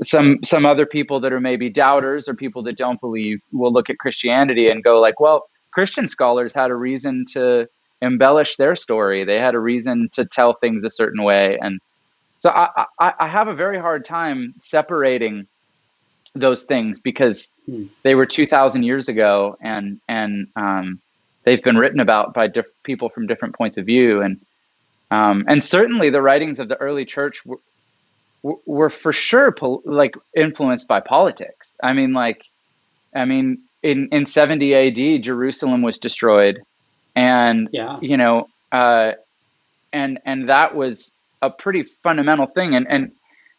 some other people that are maybe doubters or people that don't believe will look at Christianity and go like, well, Christian scholars had a reason to embellish their story. They had a reason to tell things a certain way. And so I have a very hard time separating those things because they were 2,000 years ago and they've been written about by people from different points of view. And certainly the writings of the early church were for sure influenced by politics. I mean, in 70 AD, Jerusalem was destroyed, and and that was a pretty fundamental thing. And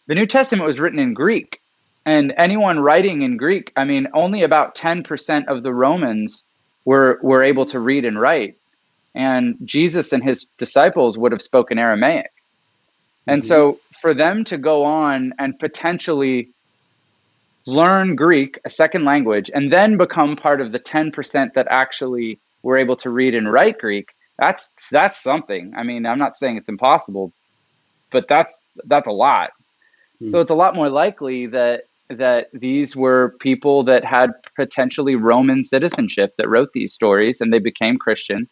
the New Testament was written in Greek, and anyone writing in Greek, I mean, only about 10% of the Romans were able to read and write, and Jesus and his disciples would have spoken Aramaic. And so for them to go on and potentially learn Greek, a second language, and then become part of the 10% that actually were able to read and write Greek, that's something. I mean, I'm not saying it's impossible, but that's a lot. So it's a lot more likely that these were people that had potentially Roman citizenship that wrote these stories, and they became Christian,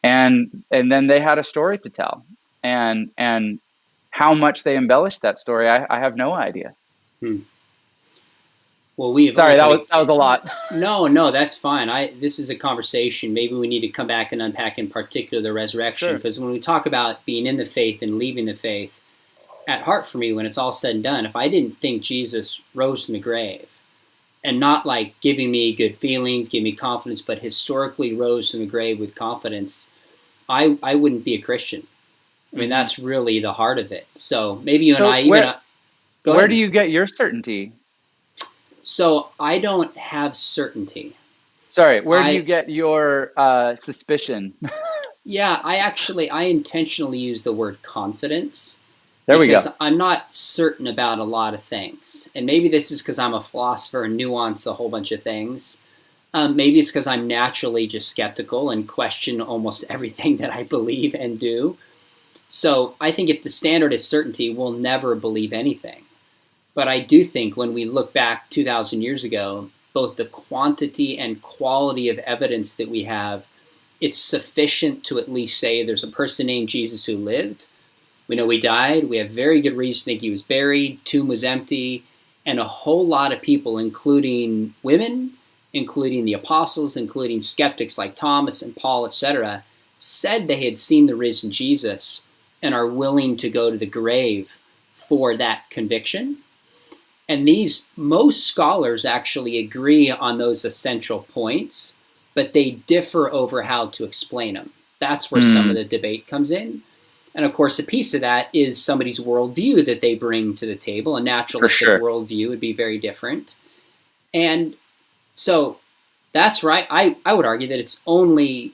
and then they had a story to tell. And how much they embellished that story, I have no idea. Well, that was a lot. No, that's fine. This is a conversation. Maybe we need to come back and unpack in particular the resurrection, because when we talk about being in the faith and leaving the faith, at heart for me, when it's all said and done, if I didn't think Jesus rose from the grave, and not like giving me good feelings, giving me confidence, but historically rose from the grave with confidence, I wouldn't be a Christian. I mean, that's really the heart of it. So maybe you and I even go where ahead. Do you get your certainty? So I don't have certainty. Sorry, where do you get your suspicion? Yeah, I intentionally use the word confidence. There we go. Because I'm not certain about a lot of things. And maybe this is because I'm a philosopher and nuance a whole bunch of things. Maybe it's because I'm naturally just skeptical and question almost everything that I believe and do. So I think if the standard is certainty, we'll never believe anything. But I do think when we look back 2,000 years ago, both the quantity and quality of evidence that we have, it's sufficient to at least say there's a person named Jesus who lived. We know he died. We have very good reason to think he was buried. Tomb was empty. And a whole lot of people, including women, including the apostles, including skeptics like Thomas and Paul, etc., said they had seen the risen Jesus and are willing to go to the grave for that conviction. And most scholars actually agree on those essential points, but they differ over how to explain them. That's where some of the debate comes in. And of course, a piece of that is somebody's worldview that they bring to the table. A naturalistic worldview would be very different. And so that's right. I would argue that it's only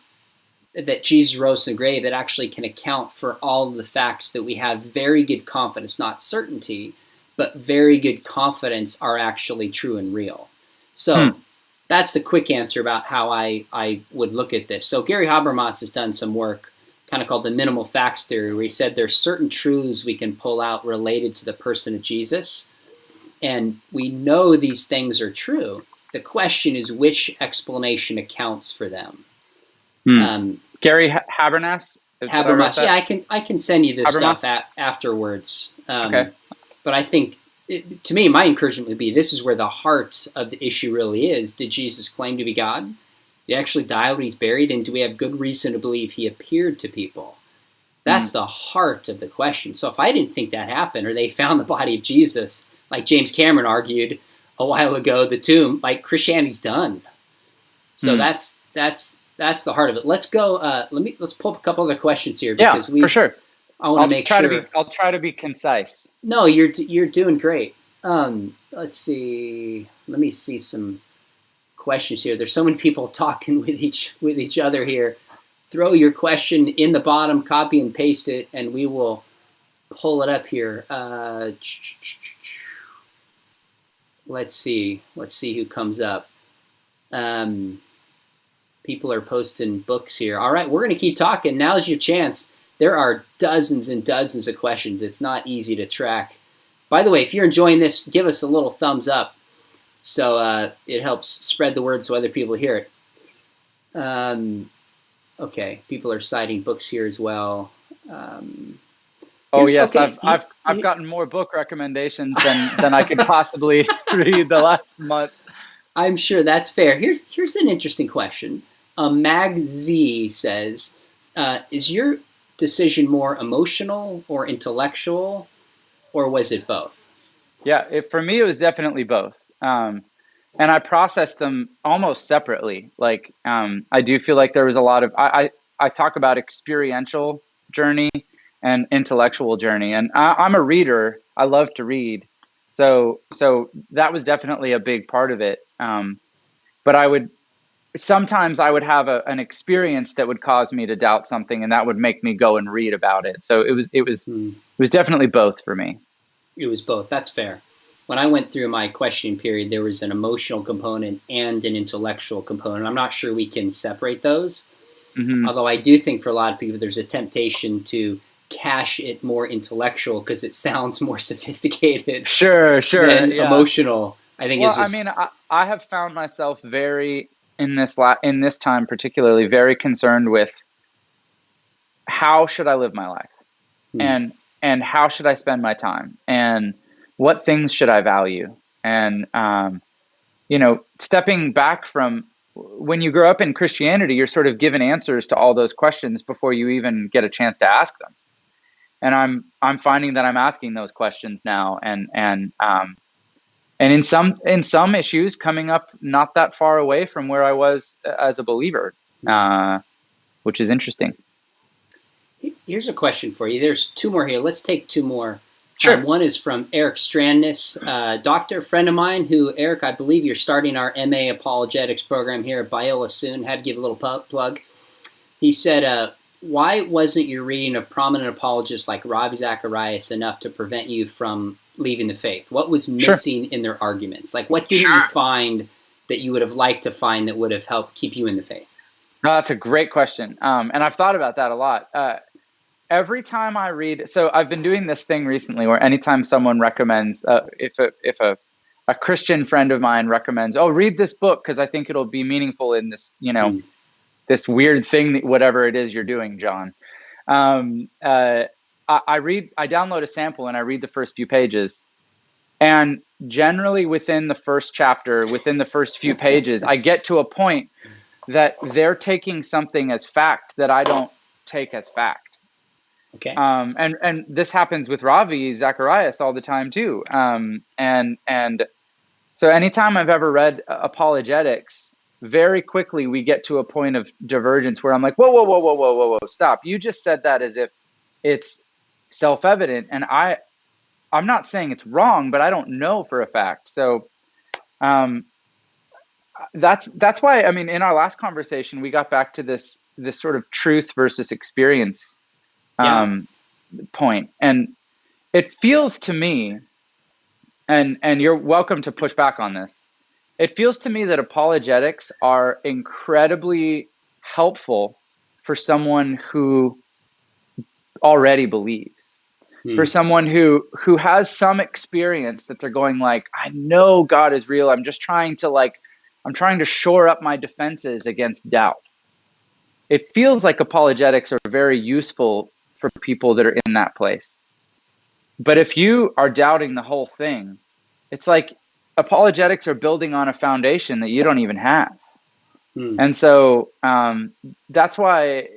that Jesus rose from the grave that actually can account for all of the facts that we have very good confidence, not certainty, but very good confidence are actually true and real. So that's the quick answer about how I would look at this. So Gary Habermas has done some work kind of called the minimal facts theory, where he said there's certain truths we can pull out related to the person of Jesus. And we know these things are true. The question is which explanation accounts for them. Gary Habermas? Habermas. Yeah, I can send you this stuff afterwards. Okay. But I think, to me, my encouragement would be this is where the heart of the issue really is. Did Jesus claim to be God? Did he actually die when he's buried? And do we have good reason to believe he appeared to people? That's the heart of the question. So if I didn't think that happened, or they found the body of Jesus, like James Cameron argued a while ago, the tomb, like Christianity's done. So that's the heart of it. Let's go. Let's pull up a couple other questions here because for sure. I want to make sure. I'll try to be concise. No, you're doing great. Let's see. Let me see some questions here. There's so many people talking with each other here. Throw your question in the bottom, copy and paste it, and we will pull it up here. Let's see who comes up. People are posting books here. All right, we're going to keep talking. Now's your chance. There are dozens and dozens of questions. It's not easy to track. By the way, if you're enjoying this, give us a little thumbs up so it helps spread the word so other people hear it. Okay, people are citing books here as well. Yes, okay. I've gotten more book recommendations than I could possibly read the last month. I'm sure that's fair. Here's an interesting question. Mag Z says, is your decision more emotional or intellectual, or was it both? Yeah, for me, it was definitely both. And I processed them almost separately. Like, I do feel like there was a lot of, I talk about experiential journey and intellectual journey. And I'm a reader. I love to read. So that was definitely a big part of it. But sometimes I would have an experience that would cause me to doubt something, and that would make me go and read about it. So it was definitely both for me. It was both. That's fair. When I went through my questioning period, there was an emotional component and an intellectual component. I'm not sure we can separate those. Although I do think for a lot of people, there's a temptation to cash it more intellectual because it sounds more sophisticated. Sure. Than emotional. I think. Well, I mean, I have found myself very in this time particularly very concerned with how should I live my life, and how should I spend my time, and what things should I value, and stepping back from. When you grow up in Christianity, you're sort of given answers to all those questions before you even get a chance to ask them. And I'm finding that I'm asking those questions now, and in some issues coming up not that far away from where I was as a believer, which is interesting. Here's a question for you. There's two more here. Let's take two more. Sure. One is from Eric Strandness, doctor, friend of mine, who, Eric, I believe you're starting our MA Apologetics program here at Biola soon. Had to give a little plug. He said, why wasn't your reading of prominent apologists like Ravi Zacharias enough to prevent you from leaving the faith? What was missing in their arguments? Like, what didn't you find that you would have liked to find that would have helped keep you in the faith? That's a great question. And I've thought about that a lot. Every time I read, so I've been doing this thing recently where anytime someone recommends, if a Christian friend of mine recommends, read this book because I think it'll be meaningful in this, this weird thing, whatever it is you're doing, John. I download a sample and I read the first few pages, and generally within the first chapter, within the first few pages, I get to a point that they're taking something as fact that I don't take as fact. Okay. And this happens with Ravi Zacharias all the time too. And so anytime I've ever read apologetics, very quickly we get to a point of divergence where I'm like, whoa, whoa, whoa, whoa, whoa, whoa, whoa, stop! You just said that as if it's self-evident, and I'm not saying it's wrong, but I don't know for a fact. So that's why, I mean, in our last conversation, we got back to this sort of truth versus experience point, and it feels to me, and you're welcome to push back on this. It feels to me that apologetics are incredibly helpful for someone who already believes. For someone who has some experience that they're going like, I know God is real. I'm trying to shore up my defenses against doubt. It feels like apologetics are very useful for people that are in that place. But if you are doubting the whole thing, it's like apologetics are building on a foundation that you don't even have. And so that's why,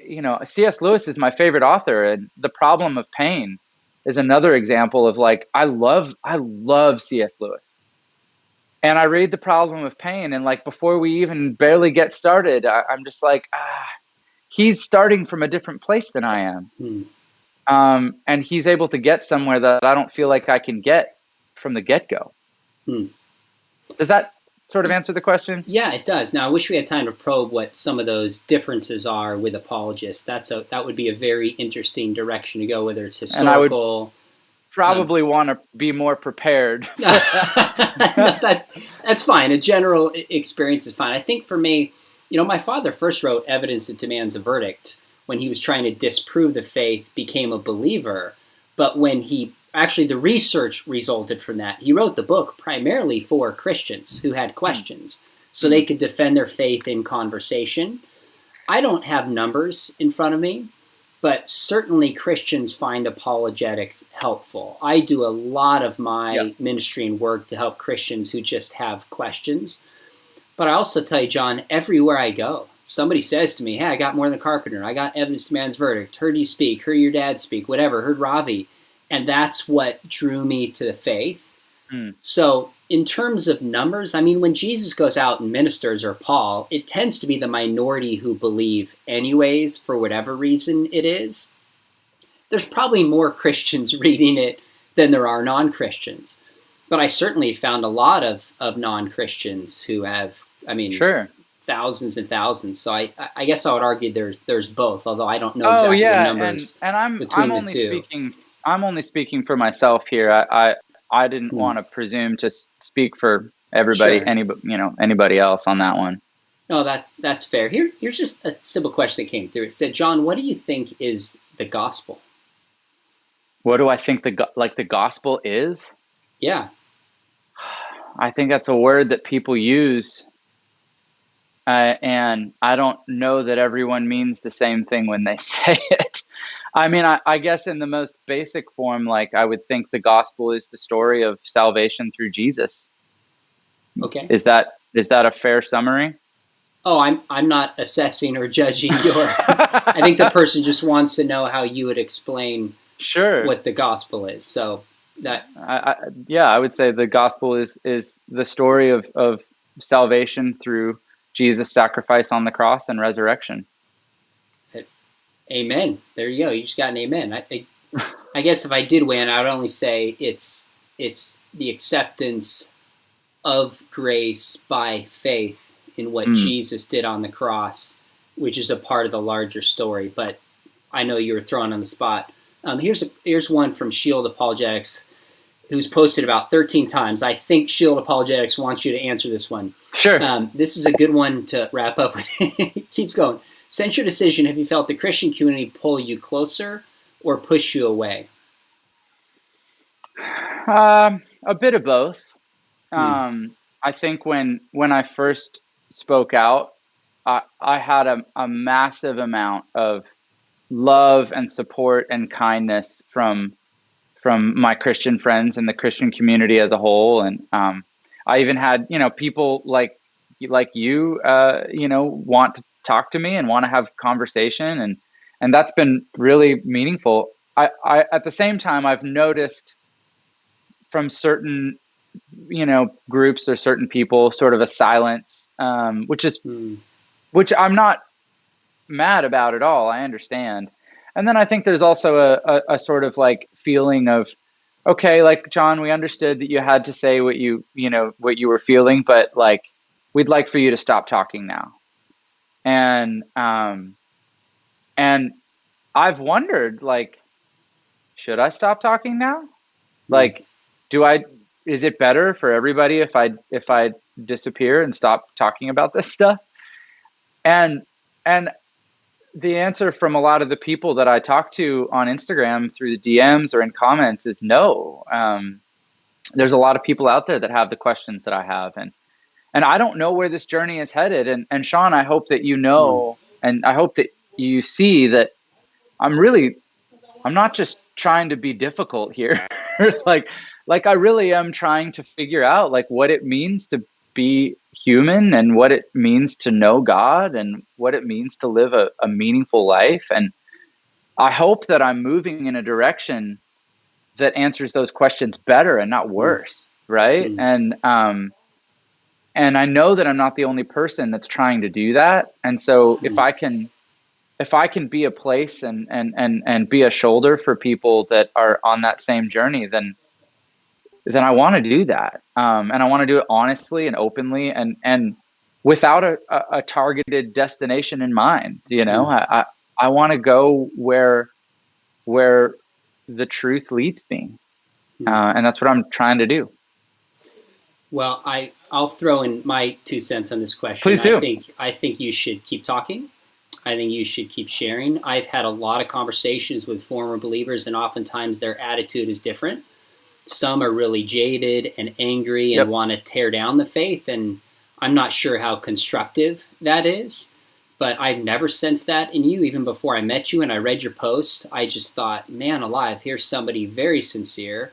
C.S. Lewis is my favorite author, and The Problem of Pain is another example of like, I love C.S. Lewis. And I read The Problem of Pain, and like before we even barely get started, I'm just like, he's starting from a different place than I am. And he's able to get somewhere that I don't feel like I can get from the get-go. Does that sort of answer the question? Yeah, it does. Now, I wish we had time to probe what some of those differences are with apologists. That would be a very interesting direction to go, whether it's historical. And I would probably want to be more prepared. That's fine. A general experience is fine. I think for me, my father first wrote Evidence That Demands a Verdict when he was trying to disprove the faith, became a believer. But when the research resulted from that. He wrote the book primarily for Christians who had questions, so they could defend their faith in conversation. I don't have numbers in front of me, but certainly Christians find apologetics helpful. I do a lot of my ministry and work to help Christians who just have questions. But I also tell you, John, everywhere I go, somebody says to me, hey, I got more than a carpenter. I got Evidence Demands Verdict, heard you speak, heard your dad speak, whatever, heard Ravi. And that's what drew me to the faith. So in terms of numbers, I mean, when Jesus goes out and ministers, or Paul, it tends to be the minority who believe anyways, for whatever reason it is. There's probably more Christians reading it than there are non-Christians. But I certainly found a lot of non-Christians who have, thousands and thousands. So I guess I would argue there's both, although I don't know exactly the numbers between the two. I'm only speaking for myself here. I didn't want to presume to speak for everybody, anybody else on that one. No, that's fair. Here's just a simple question that came through. It said, John, what do you think is the gospel? What do I think the gospel is? Yeah. I think that's a word that people use, and I don't know that everyone means the same thing when they say it. I mean, I guess in the most basic form, like I would think the gospel is the story of salvation through Jesus. Okay. Is that a fair summary? Oh, I'm not assessing or judging your. I think the person just wants to know how you would explain what the gospel is. So that I would say the gospel is the story of salvation through Jesus' sacrifice on the cross and resurrection. Amen. There you go. You just got an amen. I guess if I did win, I would only say it's the acceptance of grace by faith in what Jesus did on the cross, which is a part of the larger story. But I know you were thrown on the spot. Here's one from Shield Apologetics, who's posted about 13 times. I think Shield Apologetics wants you to answer this one. Sure. This is a good one to wrap up with. It keeps going. Since your decision, have you felt the Christian community pull you closer or push you away? A bit of both. I think when I first spoke out, I had a massive amount of love and support and kindness from my Christian friends and the Christian community as a whole. And I even had, people like you, want to talk to me and want to have conversation. And that's been really meaningful I at the same time, I've noticed from certain, groups or certain people, sort of a silence, which I'm not mad about at all. I understand. And then I think there's also a sort of like feeling of, okay, like, John, we understood that you had to say what what you were feeling, but like, we'd like for you to stop talking now. And and I've wondered, like, should I stop talking now? Like, is it better for everybody if I disappear and stop talking about this stuff? And the answer from a lot of the people that I talk to on Instagram through the DMs or in comments is no. There's a lot of people out there that have the questions that I have, and I don't know where this journey is headed. And Sean, I hope that and I hope that you see that I'm not just trying to be difficult here. like I really am trying to figure out like what it means to be human, and what it means to know God, and what it means to live a meaningful life. And I hope that I'm moving in a direction that answers those questions better and not worse. Right. And I know that I'm not the only person that's trying to do that. And so if I can be a place and be a shoulder for people that are on that same journey, then I want to do that. And I want to do it honestly and openly, and without a targeted destination in mind. I want to go where the truth leads me. And that's what I'm trying to do. Well, I'll throw in my 2 cents on this question. Please do. I think you should keep talking. I think you should keep sharing. I've had a lot of conversations with former believers, and oftentimes their attitude is different. Some are really jaded and angry and want to tear down the faith, and I'm not sure how constructive that is. But I've never sensed that in you. Even before I met you and I read your post, I just thought, man alive, here's somebody very sincere,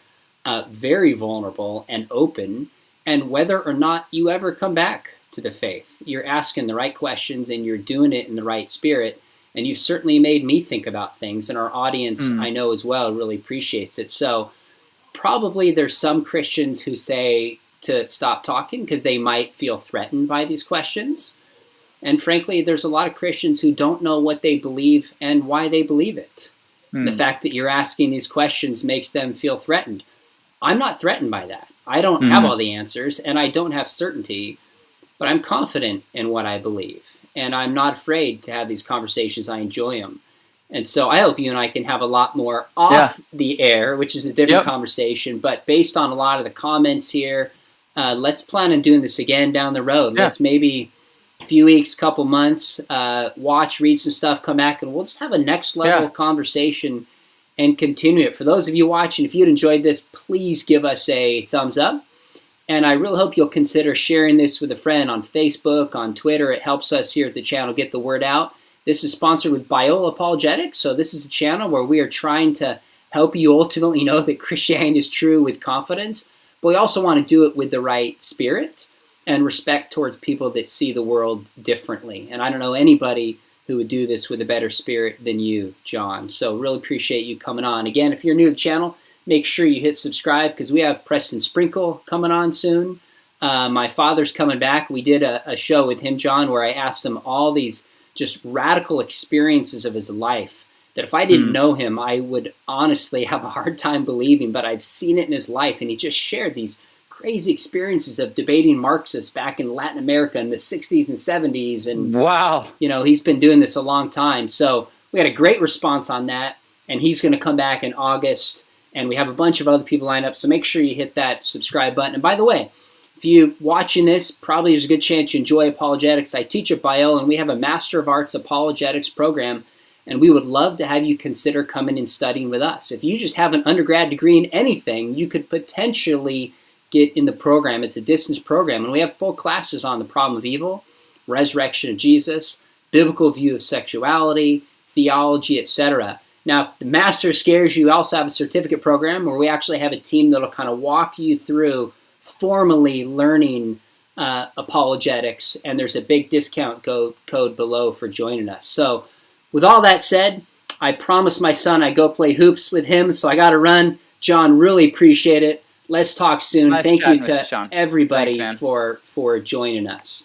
very vulnerable and open. And whether or not you ever come back to the faith, you're asking the right questions and you're doing it in the right spirit. And you've certainly made me think about things, and our audience, I know as well, really appreciates it. So probably there's some Christians who say to stop talking because they might feel threatened by these questions. And frankly, there's a lot of Christians who don't know what they believe and why they believe it. The fact that you're asking these questions makes them feel threatened. I'm not threatened by that. I don't have all the answers, and I don't have certainty, but I'm confident in what I believe. And I'm not afraid to have these conversations. I enjoy them. And so I hope you and I can have a lot more off the air, which is a different conversation. But based on a lot of the comments here, let's plan on doing this again down the road. Let's maybe a few weeks, couple months, read some stuff, come back, and we'll just have a next level conversation and continue it. For those of you watching, if you'd enjoyed this, please give us a thumbs up. And I really hope you'll consider sharing this with a friend on Facebook, on Twitter. It helps us here at the channel get the word out. This is sponsored with Biola Apologetics. So this is a channel where we are trying to help you ultimately know that Christianity is true with confidence. But we also want to do it with the right spirit and respect towards people that see the world differently. And I don't know anybody who would do this with a better spirit than you, John. So really appreciate you coming on. Again, if you're new to the channel, make sure you hit subscribe because we have Preston Sprinkle coming on soon. My father's coming back. We did a show with him, John, where I asked him all these just radical experiences of his life that if I didn't know him, I would honestly have a hard time believing, but I've seen it in his life. And he just shared these crazy experiences of debating Marxists back in Latin America in the 60s and 70s. And wow, he's been doing this a long time. So we had a great response on that. And he's going to come back in August. And we have a bunch of other people lined up. So make sure you hit that subscribe button. And by the way, if you're watching this, probably there's a good chance you enjoy apologetics. I teach at Biola, and we have a Master of Arts Apologetics program. And we would love to have you consider coming and studying with us. If you just have an undergrad degree in anything, you could potentially get in the program. It's a distance program. And we have full classes on the problem of evil, resurrection of Jesus, biblical view of sexuality, theology, etc. Now, if the master scares you, we also have a certificate program where we actually have a team that'll kind of walk you through formally learning apologetics, and there's a big discount code below for joining us. So with all that said, I promised my son I'd go play hoops with him, so I got to run. Jon, really appreciate it. Let's talk soon. Nice Thank you chatting with you, to Sean. everybody Thanks, man. for joining us.